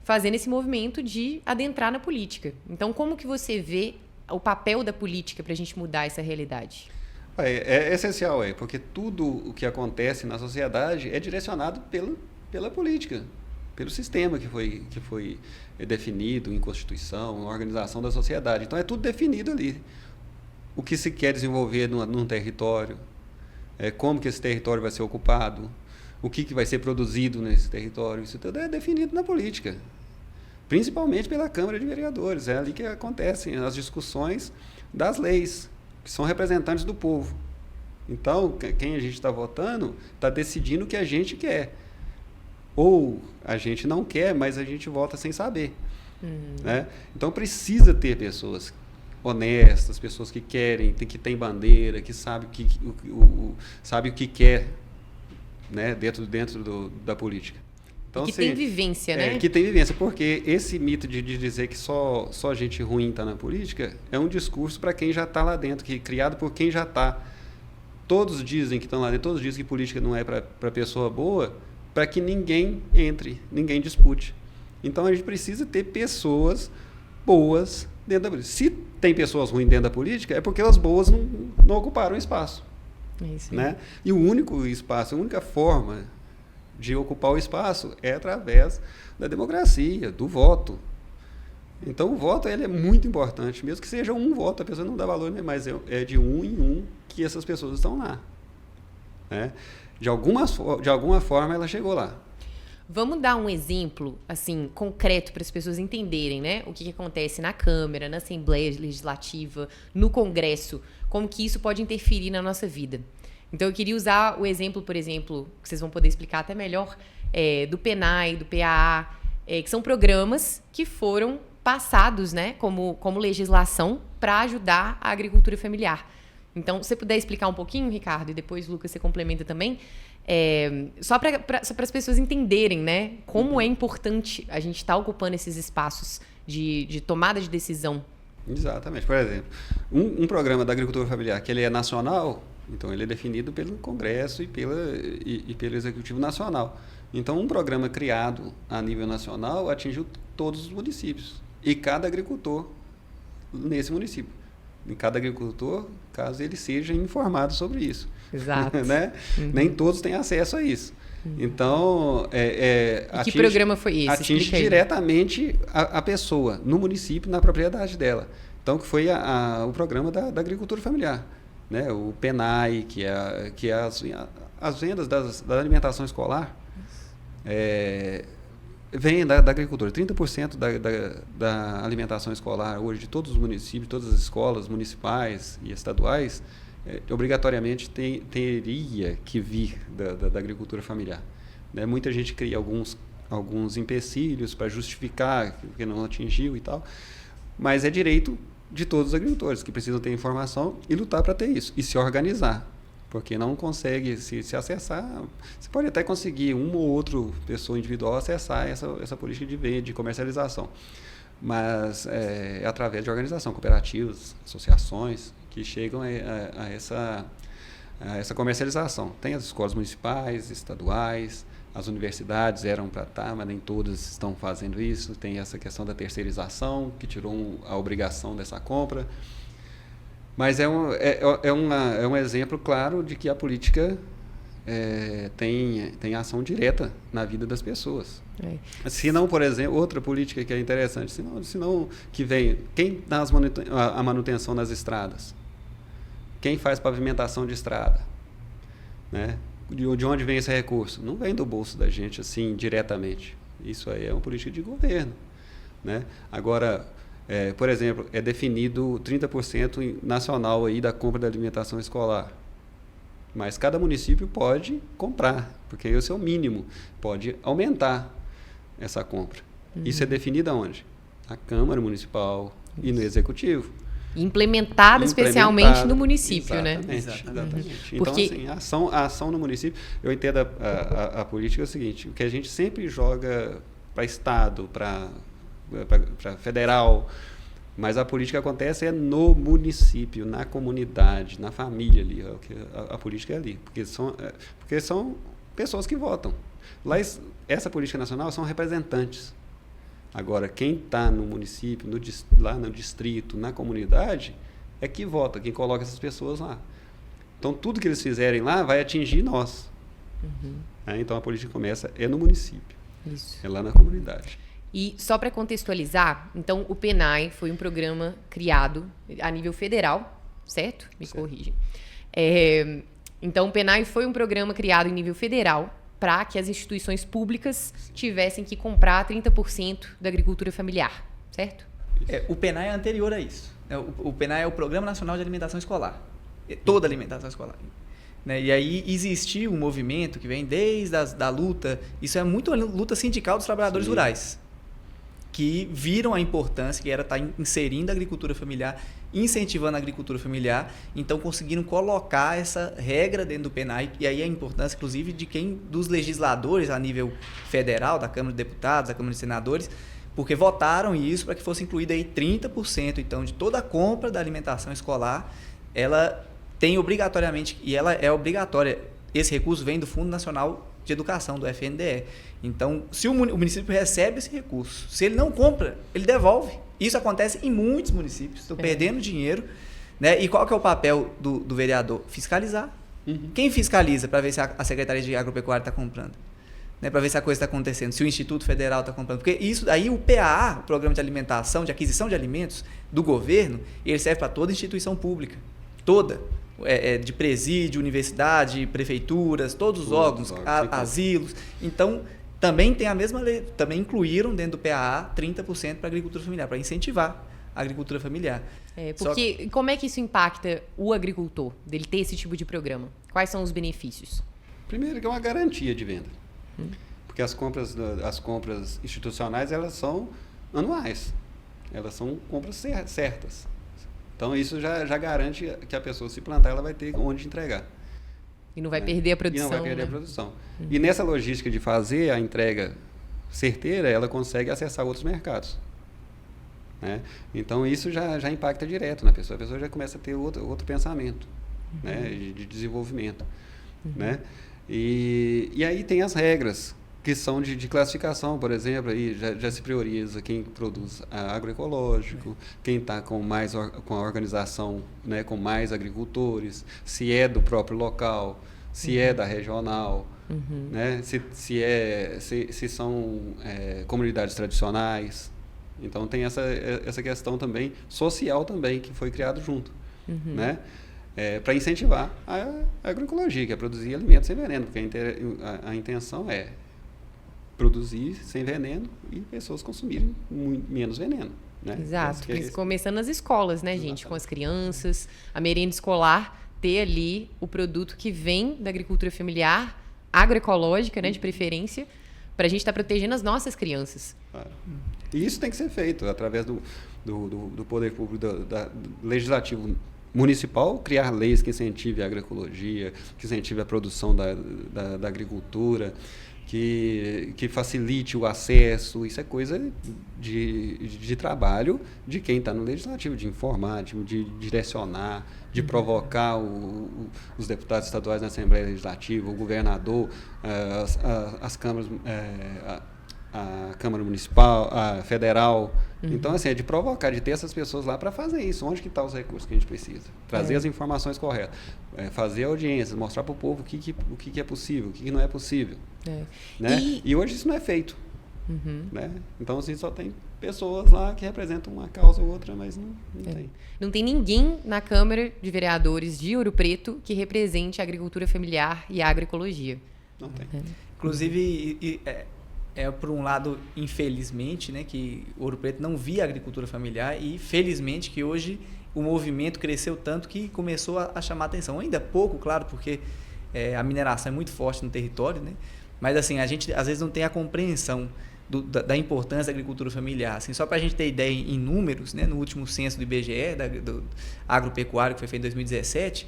fazendo esse movimento de adentrar na política. Então, como que você vê o papel da política para a gente mudar essa realidade? É essencial, porque tudo o que acontece na sociedade é direcionado pela política, pelo sistema que foi definido em Constituição, na organização da sociedade. Então, é tudo definido ali. O que se quer desenvolver num território, como que esse território vai ser ocupado, o que vai ser produzido nesse território, isso tudo é definido na política. Principalmente pela Câmara de Vereadores. É ali que acontecem as discussões das leis, que são representantes do povo. Então, quem a gente está votando está decidindo o que a gente quer. Ou a gente não quer, mas a gente vota sem saber. Né? Então, precisa ter pessoas honestas, pessoas que querem, que têm bandeira, que sabem o que quer, né? dentro da política. Então, que tem vivência, né? Que tem vivência, porque esse mito de dizer que só gente ruim está na política é um discurso para quem já está lá dentro, criado por quem já está. Todos dizem que estão lá dentro, todos dizem que política não é para pessoa boa, para que ninguém entre, ninguém dispute. Então, a gente precisa ter pessoas boas dentro da política. Se tem pessoas ruins dentro da política, é porque as boas não ocuparam espaço. É isso. Né? E o único espaço, a única forma de ocupar o espaço é através da democracia, do voto. Então, o voto ele é muito importante, mesmo que seja um voto, a pessoa não dá valor, né? Mas é de um em um que essas pessoas estão lá. Né? De alguma forma, ela chegou lá. Vamos dar um exemplo, assim, concreto para as pessoas entenderem, né? O que acontece na Câmara, na Assembleia Legislativa, no Congresso, como que isso pode interferir na nossa vida. Então, eu queria usar o exemplo, por exemplo, que vocês vão poder explicar até melhor, do PNAE, do PAA, que são programas que foram passados, né, como legislação para ajudar a agricultura familiar. Então, se você puder explicar um pouquinho, Ricardo, e depois, Lucas, você complementa também, só para as pessoas entenderem, né, como é importante a gente estar ocupando esses espaços de tomada de decisão. Exatamente. Por exemplo, um programa da agricultura familiar que ele é nacional, então ele é definido pelo Congresso e pelo Executivo Nacional. Então, um programa criado a nível nacional atingiu todos os municípios e cada agricultor nesse município. E cada agricultor, caso ele seja informado sobre isso. Exato. Né? Uhum. Nem todos têm acesso a isso. Uhum. Então, que programa foi esse? Atinge diretamente a pessoa, no município, na propriedade dela. Então, Então, que foi o programa da agricultura familiar, né? O PENAI, que é as vendas da alimentação escolar, vem da agricultura. 30% da alimentação escolar hoje de todos os municípios, todas as escolas municipais e estaduais, obrigatoriamente teria que vir da agricultura familiar. Né? Muita gente cria alguns empecilhos para justificar que não atingiu e tal, mas é direito de todos os agricultores que precisam ter informação e lutar para ter isso, e se organizar, porque não consegue se acessar. Você pode até conseguir uma ou outra pessoa individual acessar essa política de comercialização, mas é através de organização, cooperativas, associações que chegam a essa comercialização. Tem as escolas municipais, estaduais, as universidades eram para estar, mas nem todas estão fazendo isso. Tem essa questão da terceirização, que tirou a obrigação dessa compra. Mas é um exemplo claro de que a política tem ação direta na vida das pessoas. Se não, por exemplo, outra política que é interessante, se não que vem, quem dá a manutenção nas estradas? Quem faz pavimentação de estrada? Né? De onde vem esse recurso? Não vem do bolso da gente assim diretamente. Isso aí é uma política de governo. Né? Agora, por exemplo, é definido 30% nacional aí da compra da alimentação escolar. Mas cada município pode comprar, porque esse é o mínimo. Pode aumentar essa compra. Isso é definido aonde? Na Câmara Municipal e no Executivo. Implementada especialmente no município, exatamente, né? Exatamente. Então, assim, a ação no município, eu entendo a política é o seguinte, o que a gente sempre joga para Estado, para federal, mas a política acontece no município, na comunidade, na família ali, a política é ali, porque são pessoas que votam. Lá, essa política nacional são representantes. Agora, quem está no município, lá no distrito, na comunidade, é que vota, quem coloca essas pessoas lá. Então, tudo que eles fizerem lá vai atingir nós. Então, a política começa no município. Isso. É lá na comunidade. E só para contextualizar, então, o PENAI foi um programa criado a nível federal, certo? Me corrigem. Então, o PENAI foi um programa criado em nível federal para que as instituições públicas tivessem que comprar 30% da agricultura familiar, certo? O PENAI é anterior a isso. O PENAI é o Programa Nacional de Alimentação Escolar. Toda a alimentação escolar. Né? E aí existiu um movimento que vem desde a luta, isso é muito a luta sindical dos trabalhadores rurais, que viram a importância que era estar inserindo a agricultura familiar, incentivando a agricultura familiar, então conseguiram colocar essa regra dentro do PENAI, e aí a importância, inclusive, dos legisladores a nível federal, da Câmara de Deputados, da Câmara de Senadores, porque votaram isso para que fosse incluído aí 30%, então, de toda a compra da alimentação escolar, ela tem obrigatoriamente, e ela é obrigatória, esse recurso vem do Fundo Nacional de Educação, do FNDE. Então, se o município recebe esse recurso, se ele não compra, ele devolve. Isso acontece em muitos municípios, estão perdendo dinheiro. Né? E qual que é o papel do vereador? Fiscalizar. Quem fiscaliza para ver se a Secretaria de Agropecuária está comprando? Né? Para ver se a coisa está acontecendo, se o Instituto Federal está comprando. Porque isso aí, o PAA, o Programa de Alimentação, de Aquisição de Alimentos do governo, ele serve para toda instituição pública. Toda. De presídio, universidade, prefeituras, todos os órgãos, asilos. Então, também tem a mesma lei, também incluíram dentro do PAA 30% para a agricultura familiar, para incentivar a agricultura familiar. Porque como é que isso impacta o agricultor, dele ter esse tipo de programa? Quais são os benefícios? Primeiro que é uma garantia de venda. Porque as compras institucionais, elas são anuais. Elas são compras certas. Então, isso já garante que a pessoa, se plantar, ela vai ter onde entregar. E não vai perder a produção. E não vai perder a produção. E nessa logística de fazer a entrega certeira, ela consegue acessar outros mercados. Né? Então, isso já impacta direto na pessoa. A pessoa já começa a ter outro pensamento, né? de desenvolvimento. Né? E aí tem as regras, que são de classificação, por exemplo, aí já se prioriza quem produz agroecológico, quem está com a organização, né, com mais agricultores, se é do próprio local, se é da regional, né, se são comunidades tradicionais, Então tem essa questão também social também que foi criado junto, né? Para incentivar a agroecologia, que é produzir alimentos sem veneno, porque a intenção é produzir sem veneno e pessoas consumirem menos veneno. Né? Exato, começando nas escolas, né, gente? Com as crianças, a merenda escolar, ter ali o produto que vem da agricultura familiar, agroecológica, né, de preferência, para a gente estar protegendo as nossas crianças. E isso tem que ser feito através do poder público, do legislativo municipal, criar leis que incentivem a agroecologia, que incentivem a produção da agricultura, que facilite o acesso. Isso é coisa de trabalho de quem está no legislativo, de informar, de direcionar, de provocar os deputados estaduais na Assembleia Legislativa, o governador, as câmaras, a Câmara Municipal, a Federal. Então, assim, é de provocar, de ter essas pessoas lá para fazer isso. Onde que estão os recursos que a gente precisa? Trazer as informações corretas, fazer audiências, mostrar para o povo o que é possível, o que não é possível. Né? E hoje isso não é feito. Né? Então, assim, só tem pessoas lá que representam uma causa ou outra, mas não tem. Não tem ninguém na Câmara de Vereadores de Ouro Preto que represente a agricultura familiar e a agroecologia. Não tem. Inclusive, por um lado, infelizmente, né, que Ouro Preto não via a agricultura familiar e, felizmente, que hoje o movimento cresceu tanto que começou a chamar atenção. Ainda pouco, claro, porque a mineração é muito forte no território, né? Mas, assim, a gente, às vezes, não tem a compreensão da importância da agricultura familiar. Assim, só para a gente ter ideia em números, né, no último censo do IBGE, do agropecuário, que foi feito em 2017,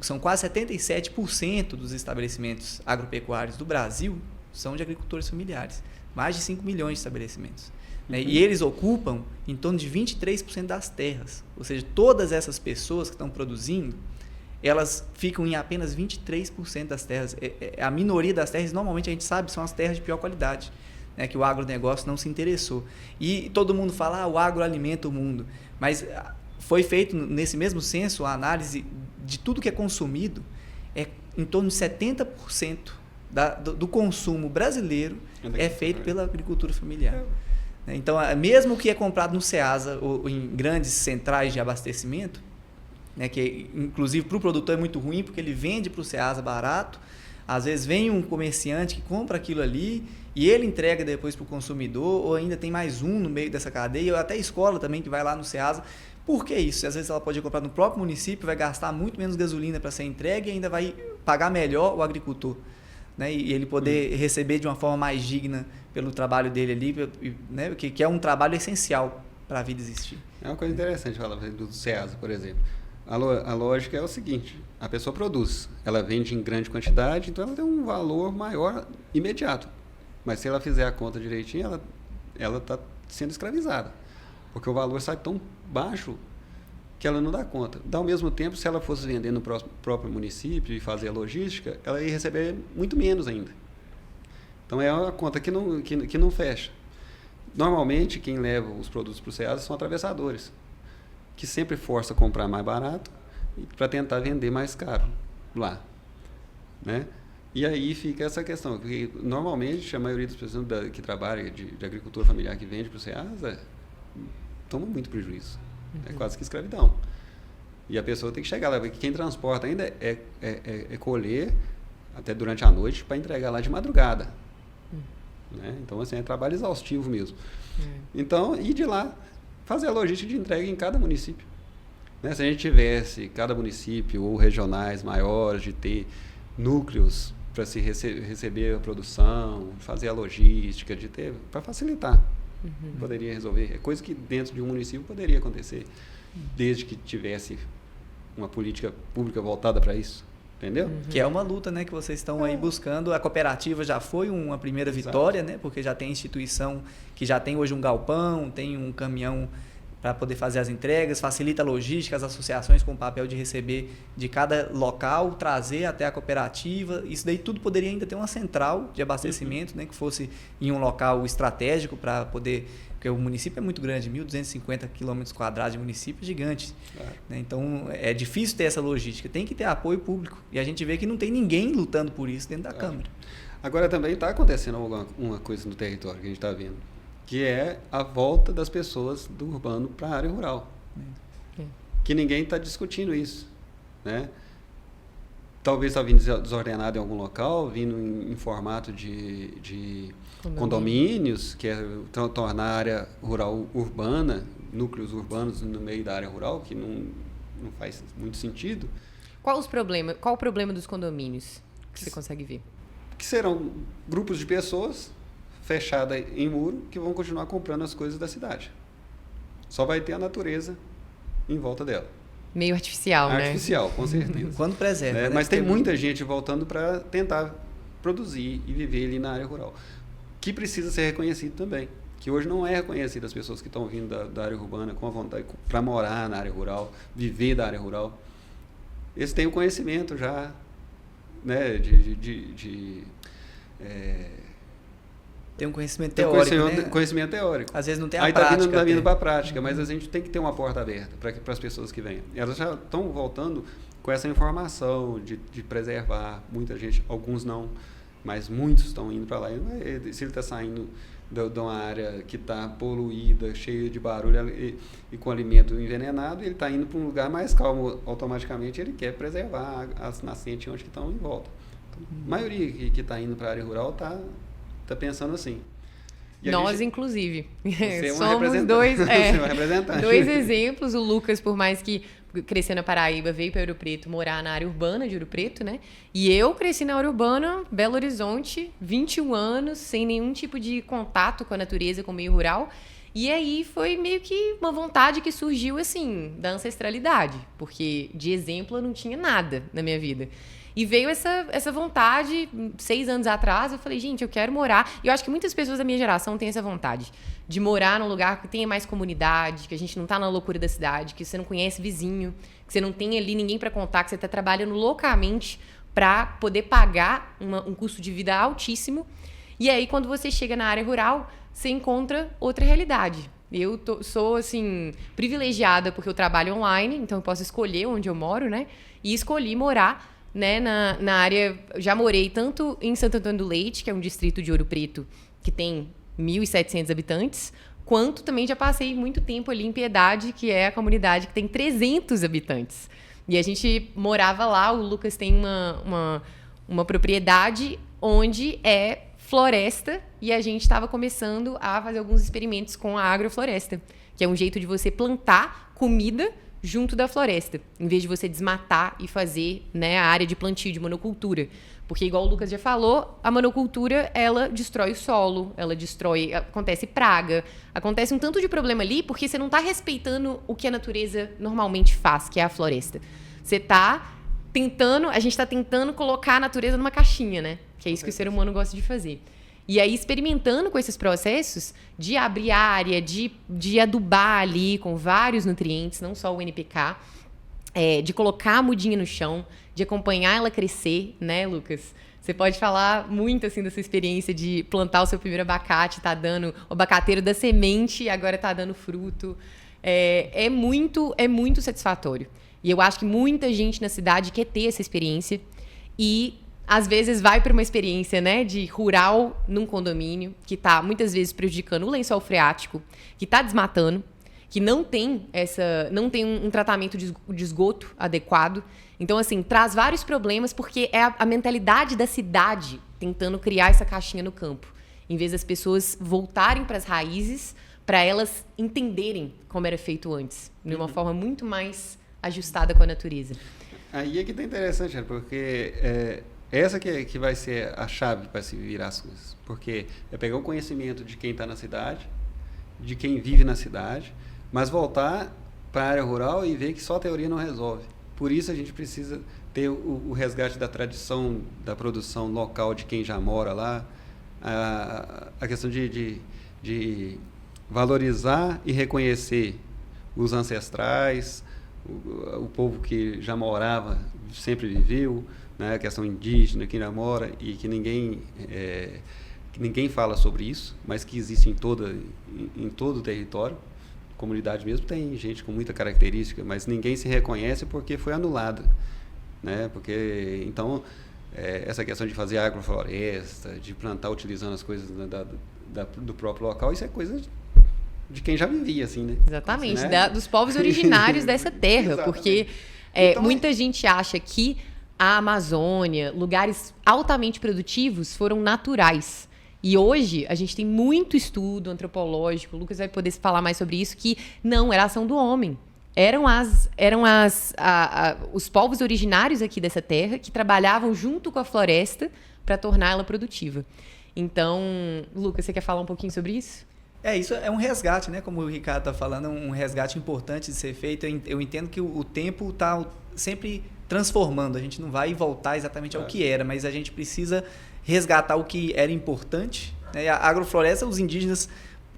são quase 77% dos estabelecimentos agropecuários do Brasil são de agricultores familiares. Mais de 5 milhões de estabelecimentos. Né? E eles ocupam em torno de 23% das terras. Ou seja, todas essas pessoas que estão produzindo, elas ficam em apenas 23% das terras. A minoria das terras, normalmente, a gente sabe, são as terras de pior qualidade, né? Que o agronegócio não se interessou. E todo mundo fala, o agro alimenta o mundo. Mas foi feito, nesse mesmo censo, a análise de tudo que é consumido, em torno de 70% do consumo brasileiro é feito pela agricultura familiar. Então, mesmo o que é comprado no Ceasa ou em grandes centrais de abastecimento, né, que inclusive para o produtor é muito ruim, porque ele vende para o Ceasa barato, às vezes vem um comerciante que compra aquilo ali e ele entrega depois para o consumidor, ou ainda tem mais um no meio dessa cadeia, ou até a escola também que vai lá no Ceasa. Por que isso? Às vezes ela pode comprar no próprio município, vai gastar muito menos gasolina para ser entregue e ainda vai pagar melhor o agricultor. Né, e ele poder receber de uma forma mais digna pelo trabalho dele ali, né, que é um trabalho essencial para a vida existir. É uma coisa interessante falar do Ceasa, por exemplo. A lógica é o seguinte: a pessoa produz, ela vende em grande quantidade, então ela tem um valor maior imediato. Mas se ela fizer a conta direitinho, ela está sendo escravizada, porque o valor sai tão baixo que ela não dá conta. Ao mesmo tempo, se ela fosse vender no próprio município e fazer a logística, ela ia receber muito menos ainda. Então, é uma conta que não fecha. Normalmente, quem leva os produtos para o Ceasa são atravessadores, que sempre força a comprar mais barato para tentar vender mais caro lá. Né? E aí fica essa questão, porque normalmente a maioria das pessoas que trabalham de agricultura familiar que vende para o Ceasa toma muito prejuízo. É quase que escravidão. E a pessoa tem que chegar lá, porque quem transporta ainda é colher até durante a noite para entregar lá de madrugada. Né? Então, assim, é trabalho exaustivo mesmo. Então, ir de lá, fazer a logística de entrega em cada município. Né? Se a gente tivesse cada município ou regionais maiores, de ter núcleos para se receber a produção, fazer a logística, de ter, para facilitar. Poderia resolver. É coisa que dentro de um município poderia acontecer, desde que tivesse uma política pública voltada para isso. Entendeu? Que é uma luta, né, que vocês estão aí buscando. A cooperativa já foi uma primeira vitória, né, porque já tem instituição que já tem hoje um galpão, tem um caminhão para poder fazer as entregas, facilita a logística, as associações com o papel de receber de cada local, trazer até a cooperativa. Isso daí tudo poderia ainda ter uma central de abastecimento, né, que fosse em um local estratégico para poder... Porque o município é muito grande, 1.250 km² de município, gigante. Né? Então, é difícil ter essa logística. Tem que ter apoio público. E a gente vê que não tem ninguém lutando por isso dentro da Câmara. Agora, também está acontecendo uma coisa no território que a gente está vendo. que é a volta das pessoas do urbano para a área rural. Que ninguém está discutindo isso, né? Talvez está vindo desordenado em algum local, vindo em formato de condomínios, que é tornar a área rural urbana, núcleos urbanos no meio da área rural, que não faz muito sentido. Qual o problema dos condomínios que você consegue ver? Que serão grupos de pessoas fechadas em muro que vão continuar comprando as coisas da cidade. Só vai ter a natureza em volta dela. Meio artificial, né? Artificial, com certeza. Quando preserva. Né? Mas tem muita gente voltando para tentar produzir e viver ali na área rural, que precisa ser reconhecido também. Que hoje não é reconhecido as pessoas que estão vindo da área urbana com a vontade para morar na área rural, viver da área rural. Eles têm o conhecimento já, né, tem um conhecimento teórico, conhecimento teórico. Às vezes não tem a Aí prática. Aí está vindo para a prática, mas a gente tem que ter uma porta aberta para as pessoas que vêm. Elas já estão voltando com essa informação de preservar. Muita gente, alguns não, mas muitos estão indo para lá. E se ele está saindo de uma área que está poluída, cheia de barulho e com alimento envenenado, ele está indo para um lugar mais calmo automaticamente, ele quer preservar as nascentes onde estão em volta. Então, a maioria que está indo para a área rural está pensando assim. E nós, inclusive. Somos dois exemplos. O Lucas, por mais que cresceu na Paraíba, veio para Ouro Preto morar na área urbana de Ouro Preto, né? E eu cresci na área urbana, Belo Horizonte, 21 anos, sem nenhum tipo de contato com a natureza, com o meio rural. E aí foi meio que uma vontade que surgiu, assim, da ancestralidade. Porque de exemplo eu não tinha nada na minha vida. E veio essa vontade, 6 anos atrás, eu falei, gente, eu quero morar. E eu acho que muitas pessoas da minha geração têm essa vontade de morar num lugar que tenha mais comunidade, que a gente não tá na loucura da cidade, que você não conhece vizinho, que você não tem ali ninguém para contar, que você tá trabalhando loucamente para poder pagar um custo de vida altíssimo. E aí, quando você chega na área rural, você encontra outra realidade. Eu sou, assim, privilegiada porque eu trabalho online, então eu posso escolher onde eu moro, né? E escolhi morar, né, na área. Já morei tanto em Santo Antônio do Leite, que é um distrito de Ouro Preto que tem 1.700 habitantes, quanto também já passei muito tempo ali em Piedade, que é a comunidade que tem 300 habitantes. E a gente morava lá, o Lucas tem uma propriedade onde é floresta e a gente estava começando a fazer alguns experimentos com a agrofloresta, que é um jeito de você plantar comida junto da floresta, em vez de você desmatar e fazer, né, a área de plantio, de monocultura. Porque, igual o Lucas já falou, a monocultura, ela destrói o solo, acontece praga, acontece um tanto de problema ali, porque você não está respeitando o que a natureza normalmente faz, que é a floresta. A gente está tentando colocar a natureza numa caixinha, né? Que é isso que o ser humano gosta de fazer. E aí, experimentando com esses processos de abrir área, de adubar ali com vários nutrientes, não só o NPK, de colocar a mudinha no chão, de acompanhar ela crescer, né, Lucas? Você pode falar muito, assim, da sua experiência de plantar o seu primeiro abacate, tá dando o abacateiro da semente e agora tá dando fruto. É muito satisfatório. E eu acho que muita gente na cidade quer ter essa experiência e às vezes vai para uma experiência, né, de rural num condomínio, que está muitas vezes prejudicando o lençol freático, que está desmatando, que não tem um tratamento de esgoto adequado. Então, assim, traz vários problemas porque é a mentalidade da cidade tentando criar essa caixinha no campo, em vez das pessoas voltarem para as raízes, para elas entenderem como era feito antes, de uma forma muito mais ajustada com a natureza. Aí é que tá interessante, porque essa que vai ser a chave para se virar as coisas. Porque é pegar o conhecimento de quem está na cidade, de quem vive na cidade, mas voltar para a área rural e ver que só a teoria não resolve. Por isso a gente precisa ter o resgate da tradição, da produção local de quem já mora lá, a questão de valorizar e reconhecer os ancestrais, o povo que já morava, sempre viveu, né, a questão indígena que ainda mora e que ninguém fala sobre isso, mas que existe em todo o território. Comunidade mesmo tem gente com muita característica, mas ninguém se reconhece porque foi anulada, né? Porque então essa questão de fazer agrofloresta, de plantar utilizando as coisas do próprio local, isso é coisa de quem já vivia, assim, né? Exatamente, Assim, né? dos povos originários dessa terra, porque Então, muita gente acha que a Amazônia, lugares altamente produtivos, foram naturais. E hoje a gente tem muito estudo antropológico, o Lucas vai poder falar mais sobre isso, que não era ação do homem. Eram os povos originários aqui dessa terra que trabalhavam junto com a floresta para torná-la produtiva. Então, Lucas, você quer falar um pouquinho sobre isso? Isso é um resgate, né? Como o Ricardo está falando, um resgate importante de ser feito. Eu entendo que o tempo está sempre transformando. A gente não vai voltar exatamente ao que era, mas a gente precisa resgatar o que era importante. Né? A agrofloresta, os indígenas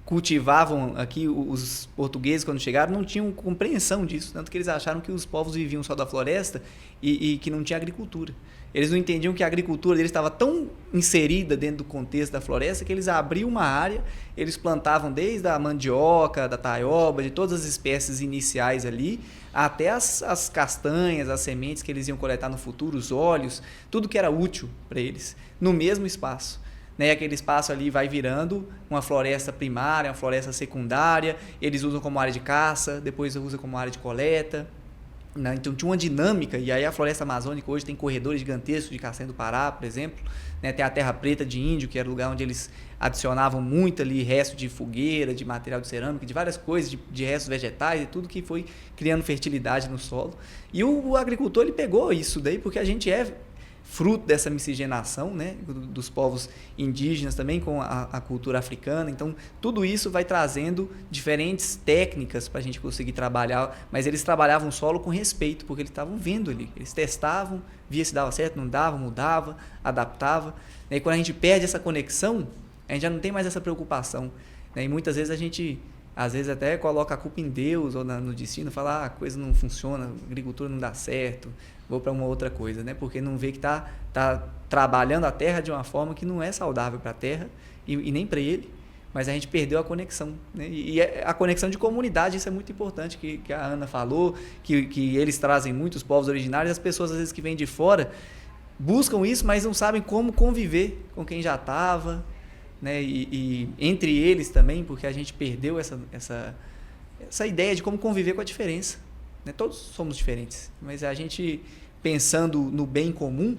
cultivavam aqui, os portugueses, quando chegaram, não tinham compreensão disso. Tanto que eles acharam que os povos viviam só da floresta e que não tinha agricultura. Eles não entendiam que a agricultura deles estava tão inserida dentro do contexto da floresta que eles abriam uma área, eles plantavam desde a mandioca, da taioba, de todas as espécies iniciais ali, até as castanhas, as sementes que eles iam coletar no futuro, os óleos, tudo que era útil para eles, no mesmo espaço. Né? Aquele espaço ali vai virando uma floresta primária, uma floresta secundária, eles usam como área de caça, depois usam como área de coleta. Né? Então tinha uma dinâmica, e aí a floresta amazônica hoje tem corredores gigantescos de castanha do Pará, por exemplo, né? Tem a terra preta de índio, que era o lugar onde eles adicionavam muito ali resto de fogueira, de material de cerâmica, de várias coisas, de restos vegetais e tudo que foi criando fertilidade no solo. E o agricultor ele pegou isso daí porque a gente é fruto dessa miscigenação, né, dos povos indígenas também com a cultura africana. Então, tudo isso vai trazendo diferentes técnicas para a gente conseguir trabalhar, mas eles trabalhavam o solo com respeito, porque eles estavam vendo ali, eles testavam, via se dava certo, não dava, mudava, adaptava. E quando a gente perde essa conexão, a gente já não tem mais essa preocupação. Né? E muitas vezes a gente, às vezes até coloca a culpa em Deus ou no destino, fala, a coisa não funciona, a agricultura não dá certo, vou para uma outra coisa, né? Porque não vê que tá trabalhando a terra de uma forma que não é saudável para a terra e nem para ele, mas a gente perdeu a conexão. Né? E a conexão de comunidade, isso é muito importante, que a Ana falou, que eles trazem muitos povos originários, as pessoas às vezes que vêm de fora buscam isso, mas não sabem como conviver com quem já estava, né? E entre eles também, porque a gente perdeu essa ideia de como conviver com a diferença. Né? Todos somos diferentes, mas a gente, pensando no bem comum,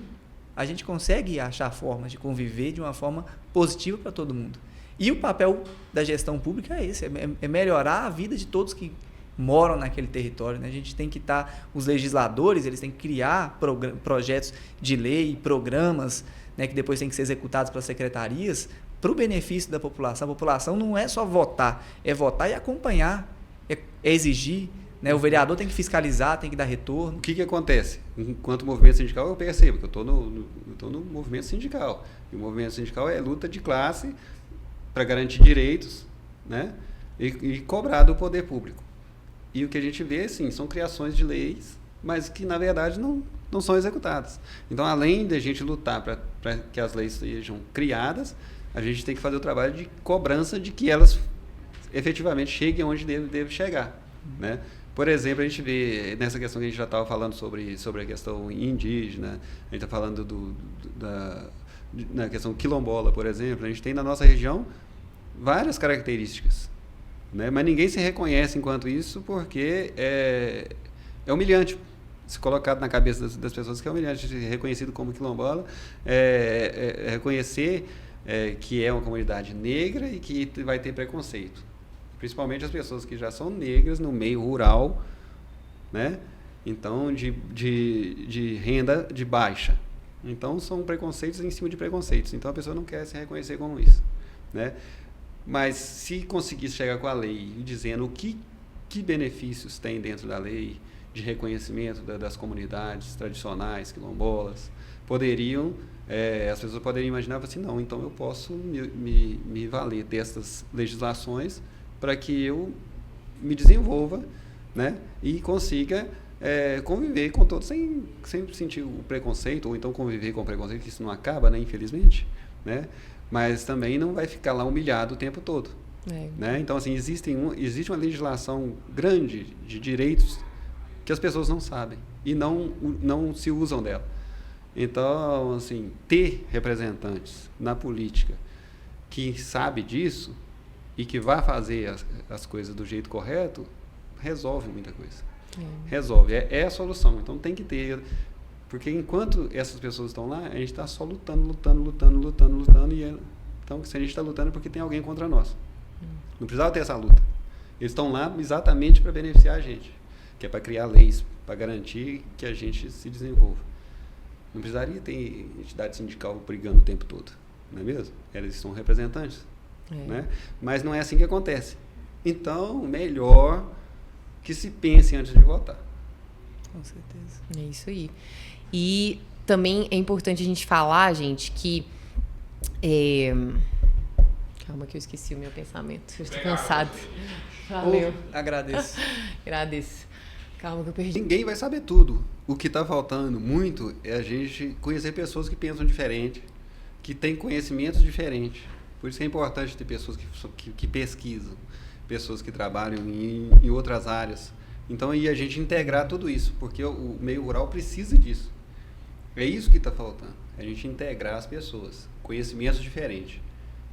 a gente consegue achar formas de conviver de uma forma positiva para todo mundo. E o papel da gestão pública é esse, é melhorar a vida de todos que moram naquele território. Né? A gente tem que os legisladores, eles têm que criar projetos de lei, programas, né, que depois têm que ser executados pelas secretarias, para o benefício da população. A população não é só votar, é votar e acompanhar, é exigir. Né? O vereador tem que fiscalizar, tem que dar retorno. O que acontece? Enquanto movimento sindical, eu percebo que eu estou no movimento sindical. E o movimento sindical é luta de classe para garantir direitos, né? E cobrar do poder público. E o que a gente vê, sim, são criações de leis, mas que, na verdade, não são executadas. Então, além de a gente lutar para que as leis sejam criadas, a gente tem que fazer o trabalho de cobrança de que elas efetivamente cheguem onde devem chegar, né? Por exemplo, a gente vê nessa questão que a gente já estava falando sobre a questão indígena, a gente está falando na questão quilombola, por exemplo, a gente tem na nossa região várias características, né? Mas ninguém se reconhece enquanto isso porque é humilhante se colocado na cabeça das pessoas que é humilhante ser reconhecido como quilombola, reconhecer que é uma comunidade negra e que vai ter preconceito. Principalmente as pessoas que já são negras no meio rural, né? Então, de renda de baixa. Então, são preconceitos em cima de preconceitos. Então, a pessoa não quer se reconhecer como isso, né? Mas, se conseguisse chegar com a lei dizendo o que benefícios tem dentro da lei de reconhecimento das comunidades tradicionais, quilombolas, as pessoas poderiam imaginar assim, não, então eu posso me valer dessas legislações para que eu me desenvolva, né, e consiga conviver com todos sem sentir o preconceito, ou então conviver com o preconceito, que isso não acaba, né, infelizmente, né, mas também não vai ficar lá humilhado o tempo todo. Né? Então, assim, existe uma legislação grande de direitos que as pessoas não sabem e não se usam dela. Então, assim, ter representantes na política que sabe disso e que vai fazer as coisas do jeito correto, resolve muita coisa. Resolve, é a solução. Então tem que ter, porque enquanto essas pessoas estão lá, a gente está só lutando, então se a gente está lutando é porque tem alguém contra nós. Não precisava ter essa luta. Eles estão lá exatamente para beneficiar a gente, que é para criar leis, para garantir que a gente se desenvolva. Não precisaria ter entidade sindical brigando o tempo todo, não é mesmo? Eles são representantes, né? Mas não é assim que acontece. Então, melhor que se pense antes de votar. Com certeza. É isso aí. E também é importante a gente falar, gente, que... Calma que eu esqueci o meu pensamento. Eu estou cansado. Valeu. Agradeço. Agradeço. Calma que eu perdi. Ninguém vai saber tudo. O que está faltando muito é a gente conhecer pessoas que pensam diferente, que têm conhecimentos diferentes. Por isso que é importante ter pessoas que pesquisam, pessoas que trabalham em outras áreas. Então, aí a gente integrar tudo isso, porque o meio rural precisa disso. É isso que está faltando, a gente integrar as pessoas, conhecimentos diferentes.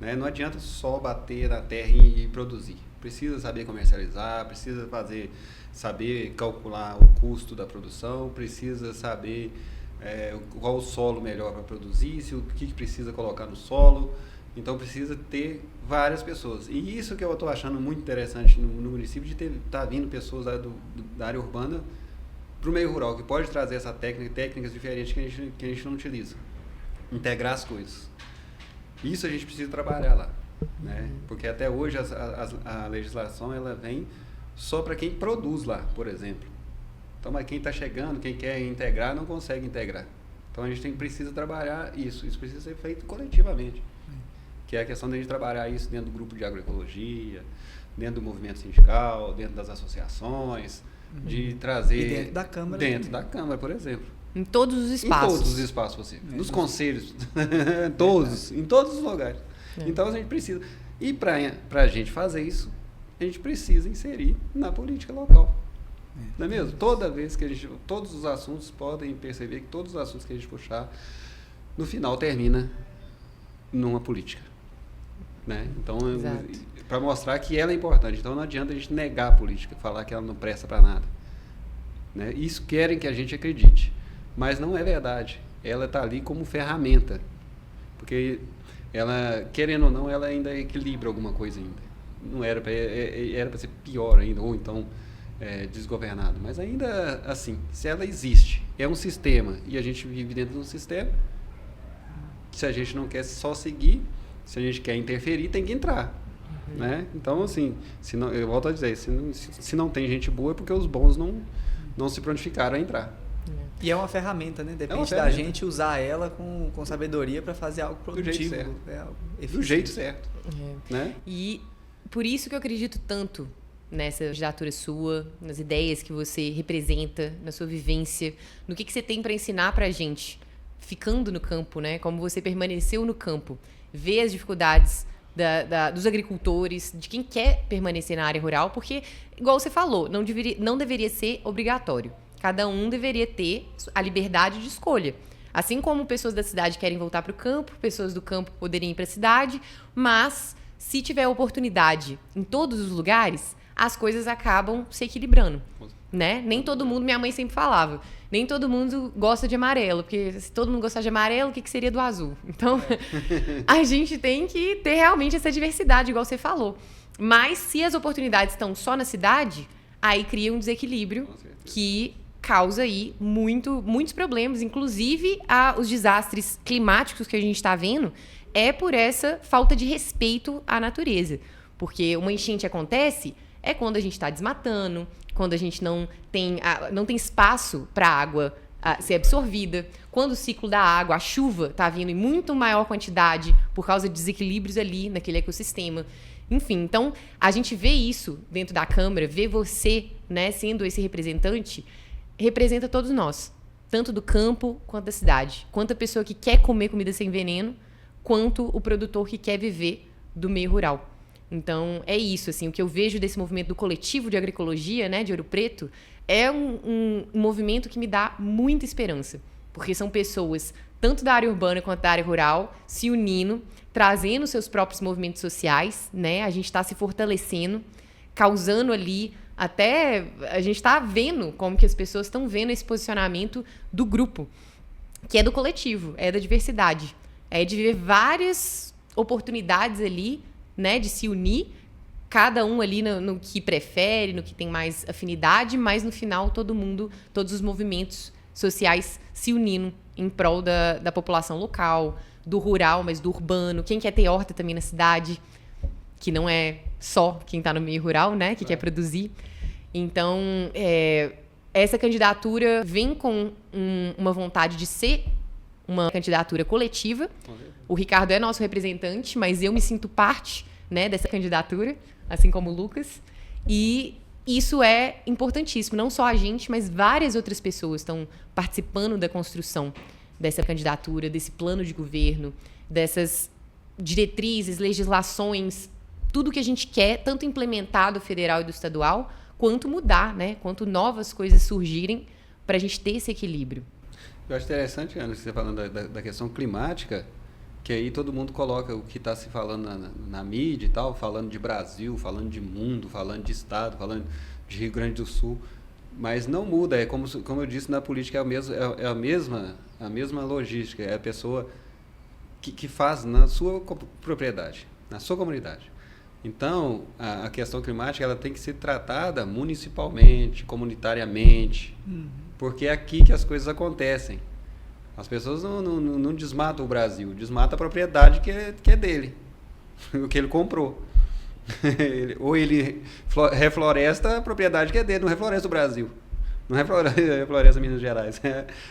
Né? Não adianta só bater na terra e produzir. Precisa saber comercializar, precisa saber calcular o custo da produção, precisa saber qual o solo melhor para produzir, o que precisa colocar no solo. Então precisa ter várias pessoas. E isso que eu estou achando muito interessante no município, de estar vindo pessoas da área urbana para o meio rural, que pode trazer essa técnicas diferentes que a gente não utiliza. Integrar as coisas. Isso a gente precisa trabalhar lá. Né? Porque até hoje a legislação ela vem só para quem produz lá, por exemplo. Então, mas quem está chegando, quem quer integrar, não consegue integrar. Então a gente precisa trabalhar isso. Isso precisa ser feito coletivamente. Que é a questão de a gente trabalhar isso dentro do grupo de agroecologia, dentro do movimento sindical, dentro das associações, de trazer... E dentro da Câmara. Dentro da Câmara, por exemplo. Em todos os espaços. Em todos os espaços possíveis. Nos conselhos. Todos. Em todos os lugares. Então a gente precisa... E para a gente fazer isso, a gente precisa inserir na política local. Não é mesmo? Toda vez que a gente... Todos os assuntos, podem perceber que todos os assuntos que a gente puxar, no final termina numa política. Né? Então, para mostrar que ela é importante. Então, não adianta a gente negar a política, falar que ela não presta para nada. Né? Isso querem que a gente acredite. Mas não é verdade. Ela está ali como ferramenta. Porque ela, querendo ou não, ela ainda equilibra alguma coisa ainda. Não era para ser pior ainda, ou então desgovernado. Mas ainda assim, se ela existe, é um sistema, e a gente vive dentro de um sistema, se a gente não quer só seguir, se a gente quer interferir, tem que entrar. Né? Então, assim, eu volto a dizer, se não tem gente boa, é porque os bons não se prontificaram a entrar. E é uma ferramenta, né? Depende da gente usar ela com sabedoria para fazer algo produtivo. Do jeito certo. Né? E por isso que eu acredito tanto nessa candidatura sua, nas ideias que você representa, na sua vivência, no que você tem para ensinar para a gente, ficando no campo, né? Como você permaneceu no campo, ver as dificuldades dos agricultores, de quem quer permanecer na área rural, porque, igual você falou, não deveria ser obrigatório. Cada um deveria ter a liberdade de escolha. Assim como pessoas da cidade querem voltar para o campo, pessoas do campo poderiam ir para a cidade, mas se tiver oportunidade em todos os lugares, as coisas acabam se equilibrando. Né? Nem todo mundo, minha mãe sempre falava, nem todo mundo gosta de amarelo, porque se todo mundo gostar de amarelo, o que seria do azul? Então, a gente tem que ter realmente essa diversidade, igual você falou. Mas se as oportunidades estão só na cidade, aí cria um desequilíbrio que causa aí muitos problemas, inclusive os desastres climáticos que a gente está vendo, é por essa falta de respeito à natureza. Porque uma enchente acontece quando a gente está desmatando, quando a gente não tem espaço para a água ser absorvida, quando o ciclo da água, a chuva, está vindo em muito maior quantidade por causa de desequilíbrios ali naquele ecossistema. Enfim, então, a gente vê isso dentro da Câmara, vê você, né, sendo esse representante, representa todos nós, tanto do campo quanto da cidade, quanto a pessoa que quer comer comida sem veneno, quanto o produtor que quer viver do meio rural. Então, é isso, assim, o que eu vejo desse movimento do coletivo de agroecologia, né, de Ouro Preto, é um movimento que me dá muita esperança, porque são pessoas, tanto da área urbana quanto da área rural, se unindo, trazendo seus próprios movimentos sociais, né? A gente está se fortalecendo, causando ali, até a gente está vendo como que as pessoas estão vendo esse posicionamento do grupo, que é do coletivo, é da diversidade, é de ver várias oportunidades ali, né, de se unir, cada um ali no que prefere, no que tem mais afinidade, mas no final todo mundo, todos os movimentos sociais se unindo em prol da população local, do rural, mas do urbano, quem quer ter horta também na cidade, que não é só quem está no meio rural, né, que quer produzir. Então, essa candidatura vem com uma vontade de ser uma candidatura coletiva. O Ricardo é nosso representante, mas eu me sinto parte, né, dessa candidatura, assim como o Lucas. E isso é importantíssimo. Não só a gente, mas várias outras pessoas estão participando da construção dessa candidatura, desse plano de governo, dessas diretrizes, legislações, tudo que a gente quer, tanto implementar do federal e do estadual, quanto mudar, né? Quanto novas coisas surgirem para a gente ter esse equilíbrio. Eu acho interessante, Ana, você falando da questão climática, que aí todo mundo coloca o que está se falando na mídia e tal, falando de Brasil, falando de mundo, falando de estado, falando de Rio Grande do Sul, mas não muda. É como eu disse, na política é a mesma logística, é a pessoa que faz na sua propriedade, na sua comunidade. Então, a questão climática ela tem que ser tratada municipalmente, comunitariamente, porque é aqui que as coisas acontecem. As pessoas não desmatam o Brasil, desmatam a propriedade que é dele, o que ele comprou. Ou ele refloresta a propriedade que é dele, não refloresta o Brasil. Não refloresta Minas Gerais,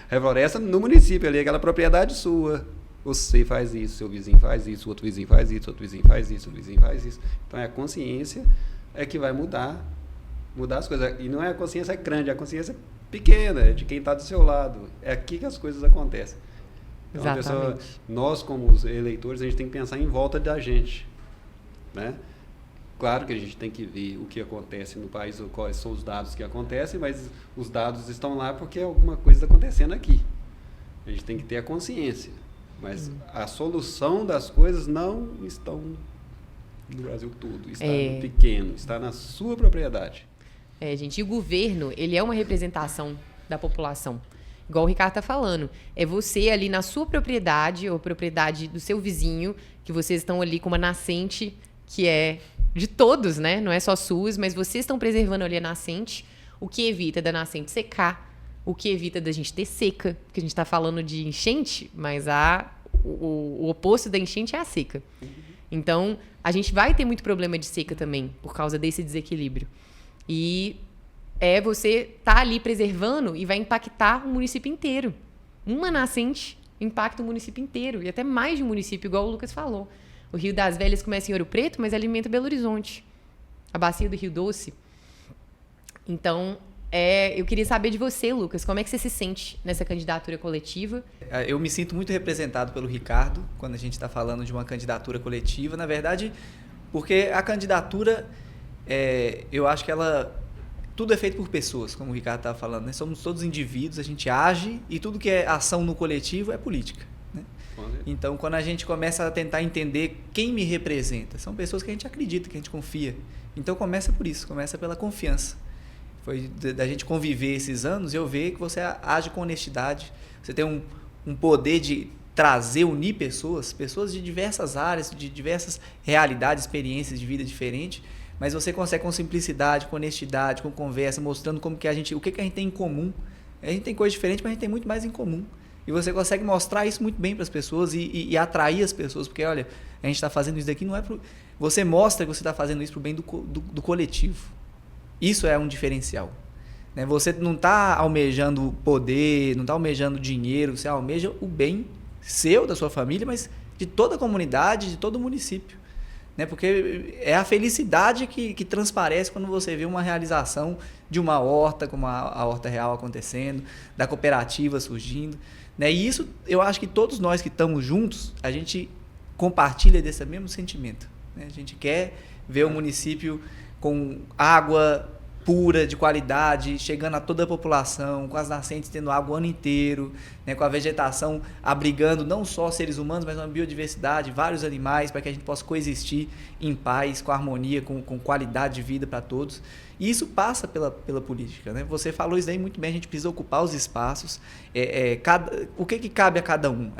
refloresta no município ali, aquela propriedade sua. Você faz isso, seu vizinho faz isso, outro vizinho faz isso, outro vizinho faz isso, outro vizinho faz isso. Então, a consciência é que vai mudar as coisas. E não é a consciência grande, é a consciência pequena, é de quem está do seu lado. É aqui que as coisas acontecem. Então, Exatamente. Nós, como os eleitores, a gente tem que pensar em volta da gente, né? Claro que a gente tem que ver o que acontece no país, quais são os dados que acontecem, mas os dados estão lá porque alguma coisa está acontecendo aqui. A gente tem que ter a consciência. Mas a solução das coisas não estão no Brasil todo, está no pequeno, está na sua propriedade. Gente, e o governo, ele é uma representação da população. Igual o Ricardo está falando. É você ali na sua propriedade, ou propriedade do seu vizinho, que vocês estão ali com uma nascente que é de todos, né? Não é só suas, mas vocês estão preservando ali a nascente, o que evita da nascente secar, o que evita da gente ter seca, porque a gente está falando de enchente, mas o oposto da enchente é a seca. Então, a gente vai ter muito problema de seca também, por causa desse desequilíbrio. E você tá ali preservando e vai impactar o município inteiro. Uma nascente impacta o município inteiro, e até mais de um município, igual o Lucas falou. O Rio das Velhas começa em Ouro Preto, mas alimenta Belo Horizonte. A bacia do Rio Doce. Então, eu queria saber de você, Lucas, como é que você se sente nessa candidatura coletiva? Eu me sinto muito representado pelo Ricardo, quando a gente está falando de uma candidatura coletiva. Na verdade, porque a candidatura, eu acho que tudo é feito por pessoas, como o Ricardo estava falando, né? Somos todos indivíduos, a gente age e tudo que é ação no coletivo é política, né? Então, quando a gente começa a tentar entender quem me representa, são pessoas que a gente acredita, que a gente confia. Então, começa por isso, começa pela confiança. Foi da gente conviver esses anos e eu ver que você age com honestidade, você tem um poder de unir pessoas de diversas áreas, de diversas realidades, experiências de vida diferentes, mas você consegue com simplicidade, com honestidade, com conversa, mostrando o que a gente tem em comum. A gente tem coisa diferente, mas a gente tem muito mais em comum. E você consegue mostrar isso muito bem para as pessoas e atrair as pessoas, porque, olha, a gente está fazendo isso daqui, não é pro... Você mostra que você está fazendo isso para o bem do coletivo. Isso é um diferencial, né? Você não está almejando poder, não está almejando dinheiro, você almeja o bem seu, da sua família, mas de toda a comunidade, de todo o município, né? Porque é a felicidade que transparece quando você vê uma realização de uma horta, como a Horta Real acontecendo, da cooperativa surgindo, né? E isso, eu acho que todos nós que estamos juntos, a gente compartilha desse mesmo sentimento, né? A gente quer ver o município com água pura, de qualidade, chegando a toda a população, com as nascentes tendo água o ano inteiro, né, com a vegetação abrigando não só seres humanos, mas uma biodiversidade, vários animais, para que a gente possa coexistir em paz, com harmonia, com qualidade de vida para todos. E isso passa pela política, né? Você falou isso daí muito bem, a gente precisa ocupar os espaços. O que cabe a cada um?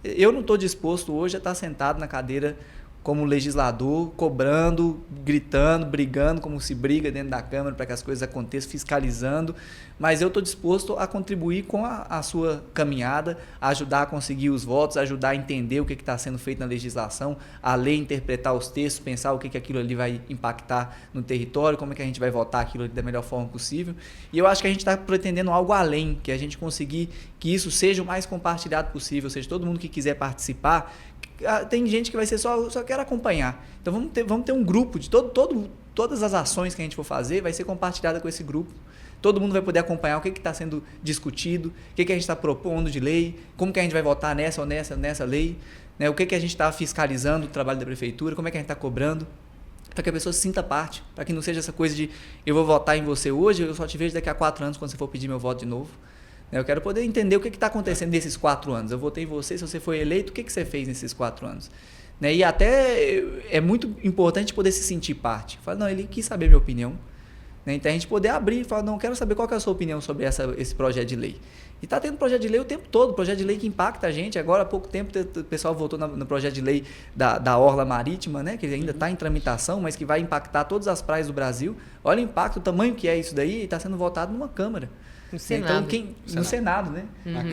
Eu não estou disposto hoje a estar sentado na cadeira como legislador, cobrando, gritando, brigando, como se briga dentro da Câmara para que as coisas aconteçam, fiscalizando, mas eu estou disposto a contribuir com a sua caminhada, a ajudar a conseguir os votos, a ajudar a entender o que está sendo feito na legislação, a ler, interpretar os textos, pensar o que aquilo ali vai impactar no território, como é que a gente vai votar aquilo ali da melhor forma possível. E eu acho que a gente está pretendendo algo além, que a gente conseguir que isso seja o mais compartilhado possível, ou seja, todo mundo que quiser participar. Tem gente que vai ser só quer acompanhar. Então vamos ter um grupo de todas as ações que a gente for fazer vai ser compartilhada com esse grupo. Todo mundo vai poder acompanhar o que está sendo discutido, o que a gente está propondo de lei, como que a gente vai votar nessa ou nessa lei, né? O que a gente está fiscalizando o trabalho da prefeitura, como é que a gente está cobrando, para que a pessoa se sinta parte, para que não seja essa coisa de eu vou votar em você hoje, eu só te vejo daqui a 4 anos quando você for pedir meu voto de novo. Eu quero poder entender o que está acontecendo nesses 4 anos. Eu votei em você, se você foi eleito, o que você fez nesses 4 anos? Né? E até é muito importante poder se sentir parte. Fala, não, ele quis saber minha opinião. Né? Então a gente poder abrir e falar, não, quero saber qual que é a sua opinião sobre esse projeto de lei. E está tendo projeto de lei o tempo todo, projeto de lei que impacta a gente. Agora, há pouco tempo, o pessoal votou no projeto de lei da Orla Marítima, né? Que ainda está em tramitação, mas que vai impactar todas as praias do Brasil. Olha o impacto, o tamanho que é isso daí, e está sendo votado numa Câmara. No Senado. Então, no Senado, né?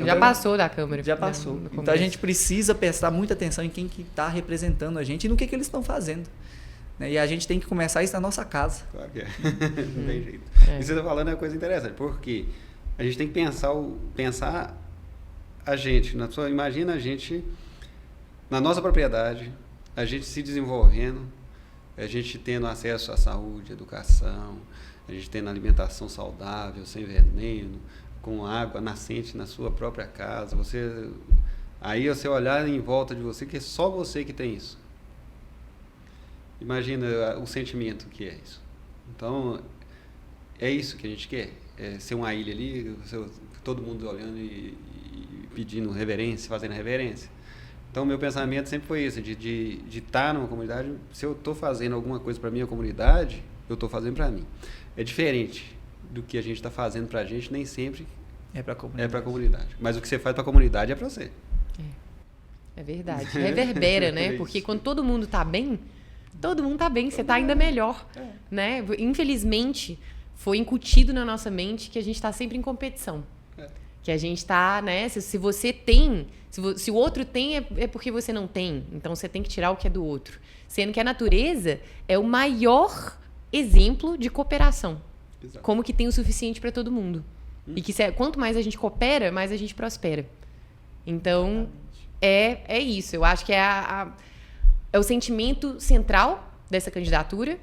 Já passou da Câmara. Já passou. Então a gente precisa prestar muita atenção em quem que está representando a gente e no que eles estão fazendo. Né? E a gente tem que começar isso na nossa casa. Claro que é. Não tem jeito. E você está falando é uma coisa interessante, porque a gente tem que pensar a gente, imagina a gente na nossa propriedade, a gente se desenvolvendo, a gente tendo acesso à saúde, educação, a gente tendo alimentação saudável, sem veneno, com água nascente na sua própria casa. Aí você olhar em volta de você, que é só você que tem isso. Imagina o sentimento que é isso. Então, é isso que a gente quer. É ser uma ilha ali, todo mundo olhando e pedindo reverência, fazendo reverência. Então, meu pensamento sempre foi esse, de estar numa comunidade. Se eu estou fazendo alguma coisa para a minha comunidade, eu estou fazendo para mim. É diferente do que a gente está fazendo para a gente, nem sempre é para a comunidade. Mas o que você faz para a comunidade é para você. É verdade. Reverbera, né? Porque quando todo mundo está bem, você está ainda melhor. Né? Infelizmente, foi incutido na nossa mente que a gente está sempre em competição. Que a gente está, né? Se você tem, se o outro tem, é porque você não tem. Então, você tem que tirar o que é do outro. Sendo que a natureza é o maior exemplo de cooperação. Exato. Como que tem o suficiente para todo mundo. E que quanto mais a gente coopera, mais a gente prospera. Então, é isso. Eu acho que é o sentimento central dessa candidatura.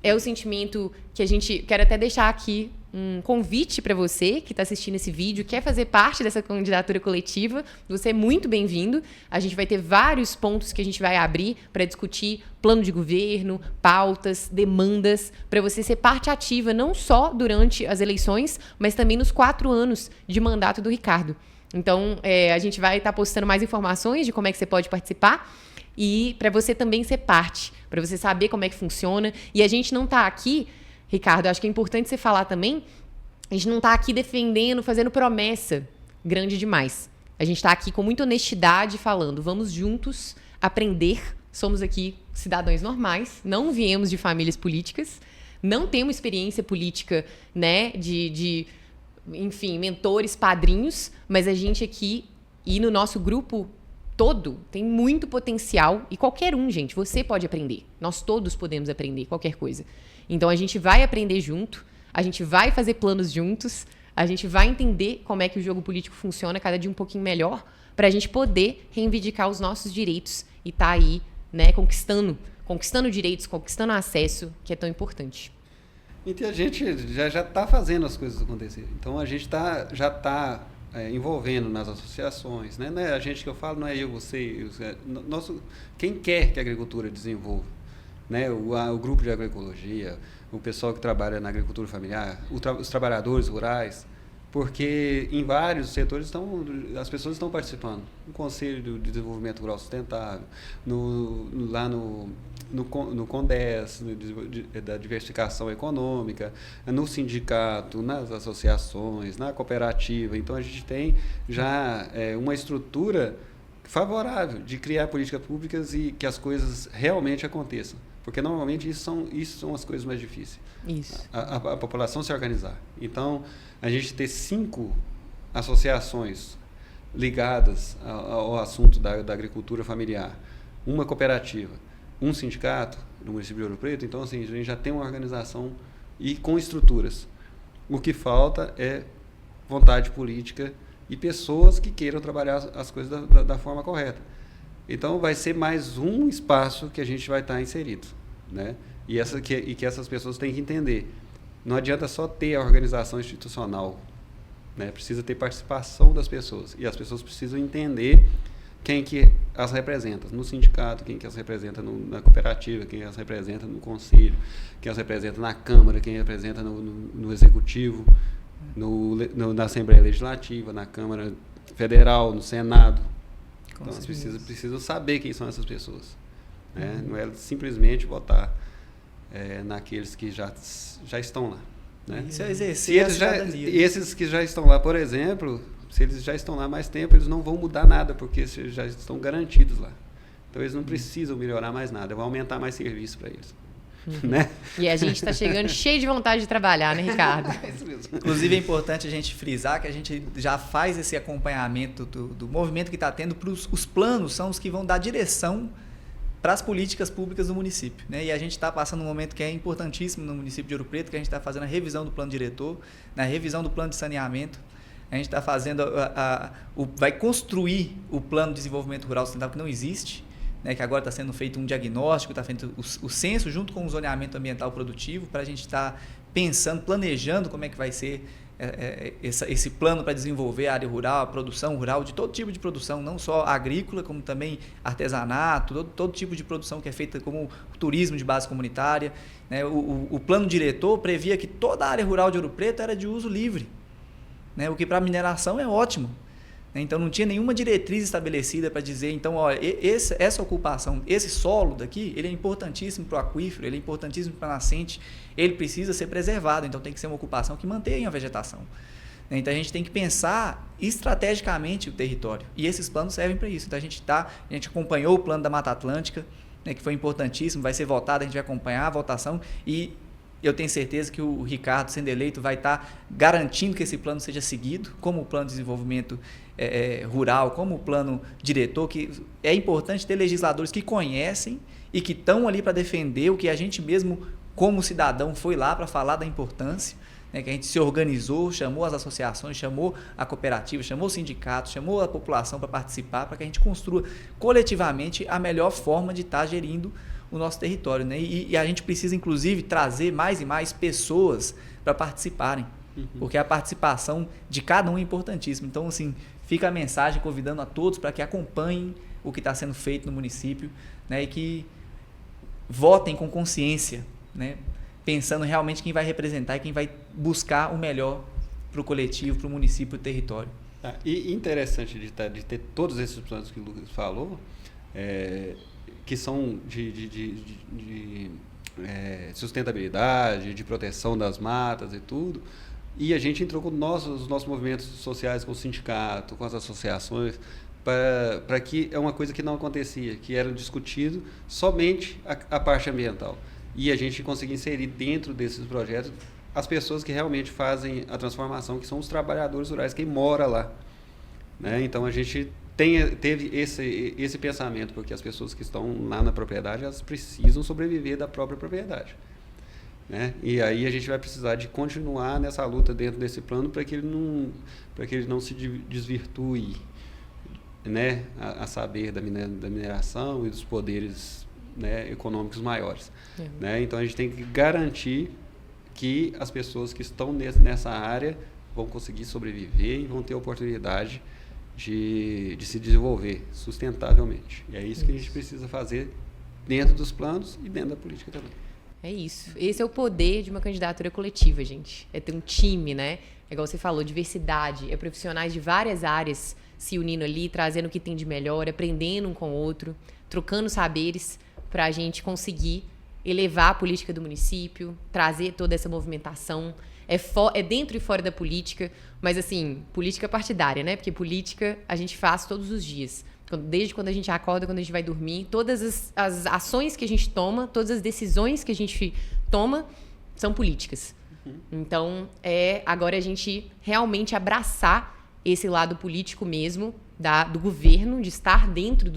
É o sentimento que a gente... Quero até deixar aqui um convite para você que está assistindo esse vídeo, quer fazer parte dessa candidatura coletiva. Você é muito bem-vindo. A gente vai ter vários pontos que a gente vai abrir para discutir plano de governo, pautas, demandas, para você ser parte ativa, não só durante as eleições, mas também nos 4 anos de mandato do Ricardo. Então, a gente vai estar postando mais informações de como é que você pode participar e para você também ser parte, para você saber como é que funciona. E a gente não está aqui, Ricardo, acho que é importante você falar também, a gente não está aqui defendendo, fazendo promessa grande demais. A gente está aqui com muita honestidade falando, vamos juntos aprender, somos aqui cidadãos normais, não viemos de famílias políticas, não temos experiência política, né, enfim, mentores, padrinhos, mas a gente aqui e no nosso grupo todo tem muito potencial e qualquer um, gente, você pode aprender. Nós todos podemos aprender qualquer coisa. Então, a gente vai aprender junto, a gente vai fazer planos juntos, a gente vai entender como é que o jogo político funciona cada dia um pouquinho melhor para a gente poder reivindicar os nossos direitos e estar aí, né, conquistando direitos, conquistando acesso, que é tão importante. Então, a gente já está fazendo as coisas acontecerem. Então, a gente já está envolvendo nas associações, né? Não é a gente que eu falo, não é eu, você, quem quer que a agricultura desenvolva. né, o grupo de agroecologia, o pessoal que trabalha na agricultura familiar, os trabalhadores rurais, porque em vários setores as pessoas estão participando. No Conselho de Desenvolvimento Rural Sustentável, lá no CONDES, da diversificação econômica, no sindicato, nas associações, na cooperativa. Então, a gente tem já uma estrutura favorável de criar políticas públicas e que as coisas realmente aconteçam. Porque, normalmente, isso são as coisas mais difíceis. Isso. A população se organizar. Então, a gente ter 5 associações ligadas ao assunto da agricultura familiar, uma cooperativa, um sindicato no município de Ouro Preto, então, assim, a gente já tem uma organização e com estruturas. O que falta é vontade política e pessoas que queiram trabalhar as coisas da forma correta. Então, vai ser mais um espaço que a gente vai estar inserido, né? E que essas pessoas têm que entender. Não adianta só ter a organização institucional, né? Precisa ter participação das pessoas. E as pessoas precisam entender quem que as representa no sindicato, quem que as representa na cooperativa, quem as representa no conselho, quem as representa na Câmara, quem representa no Executivo, na Assembleia Legislativa, na Câmara Federal, no Senado. Então, elas precisam saber quem são essas pessoas, né? Não é simplesmente votar naqueles que já estão lá, né? Isso é exercer a cidadania. Esses que já estão lá, por exemplo, se eles já estão lá há mais tempo, eles não vão mudar nada, porque eles já estão garantidos lá. Então, eles não precisam melhorar mais nada, vão aumentar mais serviço para eles. Né? E a gente está chegando cheio de vontade de trabalhar, né, Ricardo? Isso mesmo. Inclusive, é importante a gente frisar que a gente já faz esse acompanhamento do movimento que está tendo. Os planos são os que vão dar direção para as políticas públicas do município, né? E a gente está passando um momento que é importantíssimo no município de Ouro Preto, que a gente está fazendo a revisão do plano diretor, na revisão do plano de saneamento. A gente está fazendo vai construir o plano de desenvolvimento rural sustentável que não existe, né, que agora está sendo feito um diagnóstico, está feito o censo junto com o zoneamento ambiental produtivo, para a gente estar pensando, planejando como é que vai ser esse plano para desenvolver a área rural, a produção rural, de todo tipo de produção, não só agrícola, como também artesanato, todo tipo de produção que é feita como o turismo de base comunitária, né? O plano diretor previa que toda a área rural de Ouro Preto era de uso livre, né? O que para a mineração é ótimo. Então, não tinha nenhuma diretriz estabelecida para dizer, então, olha, essa ocupação, esse solo daqui, ele é importantíssimo para o aquífero, ele é importantíssimo para a nascente, ele precisa ser preservado, então tem que ser uma ocupação que mantenha a vegetação. Então, a gente tem que pensar estrategicamente o território, e esses planos servem para isso. Então, a gente acompanhou o plano da Mata Atlântica, né, que foi importantíssimo, vai ser votado, a gente vai acompanhar a votação, e eu tenho certeza que o Ricardo, sendo eleito, vai estar garantindo que esse plano seja seguido, como o plano de desenvolvimento rural, como o plano diretor, que é importante ter legisladores que conhecem e que estão ali para defender o que a gente mesmo, como cidadão, foi lá para falar da importância, né, que a gente se organizou, chamou as associações, chamou a cooperativa, chamou os sindicatos, chamou a população para participar, para que a gente construa coletivamente a melhor forma de estar gerindo o nosso território, né? E a gente precisa, inclusive, trazer mais e mais pessoas para participarem, porque a participação de cada um é importantíssima. Então, assim, fica a mensagem convidando a todos para que acompanhem o que está sendo feito no município, né? E que votem com consciência, né? Pensando realmente quem vai representar e quem vai buscar o melhor para o coletivo, para o município, para o território. E interessante de ter todos esses planos que o Lucas falou, que são de sustentabilidade, de proteção das matas e tudo, e a gente entrou com os nossos movimentos sociais, com o sindicato, com as associações, para que é uma coisa que não acontecia, que era discutido somente a parte ambiental. E a gente conseguiu inserir dentro desses projetos as pessoas que realmente fazem a transformação, que são os trabalhadores rurais, quem mora lá, né? Então, a gente teve esse pensamento, porque as pessoas que estão lá na propriedade, elas precisam sobreviver da própria propriedade, né? E aí a gente vai precisar de continuar nessa luta dentro desse plano para que ele não se desvirtue, né, a saber da mineração e dos poderes, né, econômicos maiores, né? Então a gente tem que garantir que as pessoas que estão nessa área vão conseguir sobreviver e vão ter oportunidade de se desenvolver sustentavelmente. E é isso que a gente precisa fazer dentro dos planos e dentro da política também. É isso. Esse é o poder de uma candidatura coletiva, gente. É ter um time, né? É igual você falou, diversidade. É profissionais de várias áreas se unindo ali, trazendo o que tem de melhor, aprendendo um com o outro, trocando saberes para a gente conseguir elevar a política do município, trazer toda essa movimentação. É dentro e fora da política, mas assim, política partidária, né? Porque política a gente faz todos os dias. Desde quando a gente acorda, quando a gente vai dormir, todas as ações que a gente toma, todas as decisões que a gente toma são políticas. Então, agora a gente realmente abraçar esse lado político mesmo, do governo, de estar dentro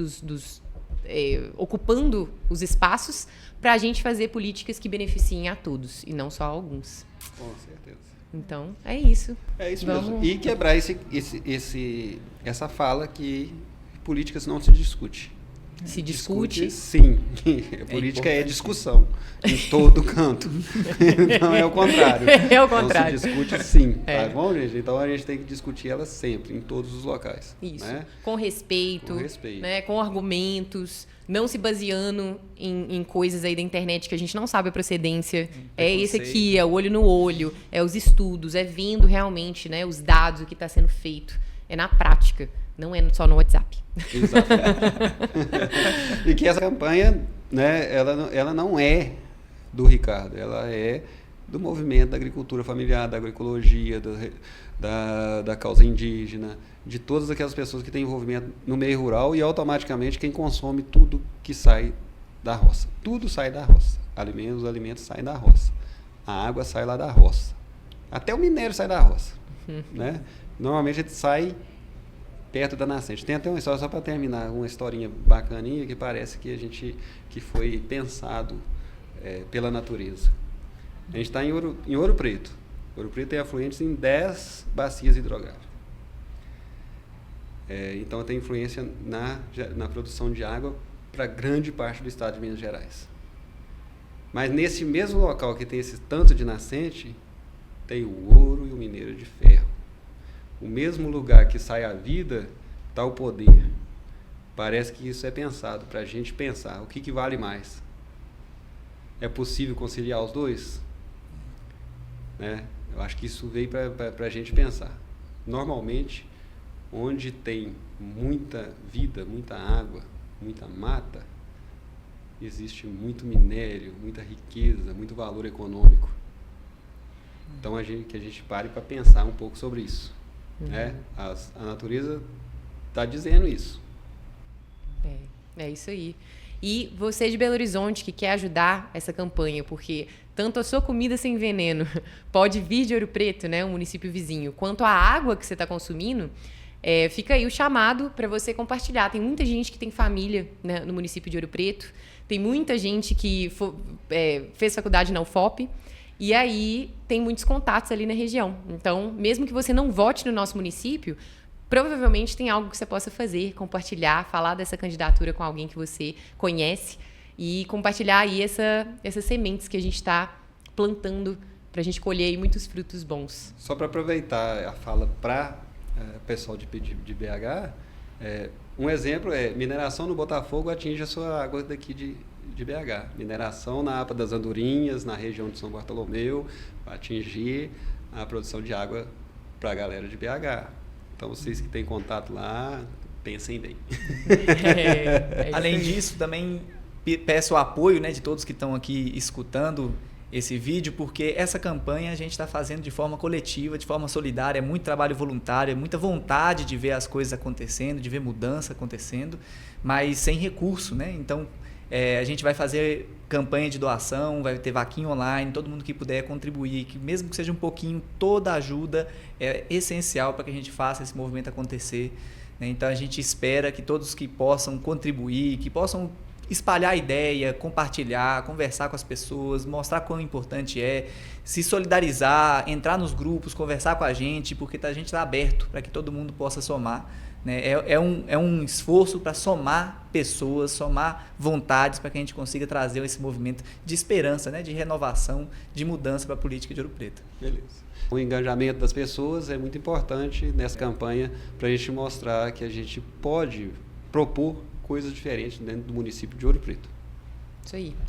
ocupando os espaços, para a gente fazer políticas que beneficiem a todos, e não só a alguns. Com certeza. Então, é isso. É isso mesmo. E quebrar essa fala que políticas não se discute. Se discute? Sim. Política é discussão em todo canto. Então é o contrário. É o contrário. Então se discute sim. Tá bom, gente? Então a gente tem que discutir ela sempre, em todos os locais. Isso. Né? Com respeito. Né? Com argumentos. Não se baseando em coisas aí da internet que a gente não sabe a procedência. É esse aqui, é o olho no olho, é os estudos, é vendo realmente, né, os dados, o que está sendo feito. É na prática, não é só no WhatsApp. Exatamente. E que essa campanha, né, ela não é do Ricardo, ela é do movimento da agricultura familiar, da agroecologia, da causa indígena, de todas aquelas pessoas que têm envolvimento no meio rural e automaticamente quem consome tudo que sai da roça. Tudo sai da roça. Os alimentos saem da roça. A água sai lá da roça. Até o minério sai da roça. Né? Normalmente a gente sai perto da nascente. Tem até uma história, só para terminar, uma historinha bacaninha que parece que foi pensado pela natureza. A gente está em Ouro Preto. Ouro Preto tem afluentes em 10 bacias hidrográficas. Então tem influência na produção de água para grande parte do estado de Minas Gerais. Mas nesse mesmo local que tem esse tanto de nascente, tem o ouro e o minério de ferro. O mesmo lugar que sai a vida, está o poder. Parece que isso é pensado, para a gente pensar, o que vale mais? É possível conciliar os dois? Né? Eu acho que isso veio para a gente pensar. Normalmente, onde tem muita vida, muita água, muita mata, existe muito minério, muita riqueza, muito valor econômico. Então, que a gente pare para pensar um pouco sobre isso. Né? A natureza está dizendo isso. É isso aí. E você de Belo Horizonte que quer ajudar essa campanha, porque tanto a sua comida sem veneno pode vir de Ouro Preto, né, um município vizinho, quanto a água que você está consumindo, fica aí o chamado para você compartilhar. Tem muita gente que tem família, né, no município de Ouro Preto, tem muita gente que fez faculdade na UFOP, e aí tem muitos contatos ali na região. Então, mesmo que você não vote no nosso município, provavelmente tem algo que você possa fazer, compartilhar, falar dessa candidatura com alguém que você conhece e compartilhar aí essas sementes que a gente está plantando para a gente colher aí muitos frutos bons. Só para aproveitar a fala para o pessoal de BH, um exemplo mineração no Botafogo atinge a sua água daqui de BH. Mineração na APA das Andorinhas, na região de São Bartolomeu, para atingir a produção de água para a galera de BH. Então, vocês que têm contato lá, pensem bem. Além disso, também peço o apoio, né, de todos que estão aqui escutando esse vídeo, porque essa campanha a gente está fazendo de forma coletiva, de forma solidária, é muito trabalho voluntário, é muita vontade de ver as coisas acontecendo, de ver mudança acontecendo, mas sem recurso, né? Então, a gente vai fazer campanha de doação, vai ter vaquinha online, todo mundo que puder contribuir, que mesmo que seja um pouquinho, toda ajuda é essencial para que a gente faça esse movimento acontecer, né? Então a gente espera que todos que possam contribuir, que possam espalhar a ideia, compartilhar, conversar com as pessoas, mostrar quão importante é, se solidarizar, entrar nos grupos, conversar com a gente, porque a gente está aberto para que todo mundo possa somar. Né? É um esforço para somar pessoas, somar vontades para que a gente consiga trazer esse movimento de esperança, né? De renovação, de mudança para a política de Ouro Preto. Beleza. O engajamento das pessoas é muito importante nessa campanha para a gente mostrar que a gente pode propor coisas diferentes dentro do município de Ouro Preto. Isso aí.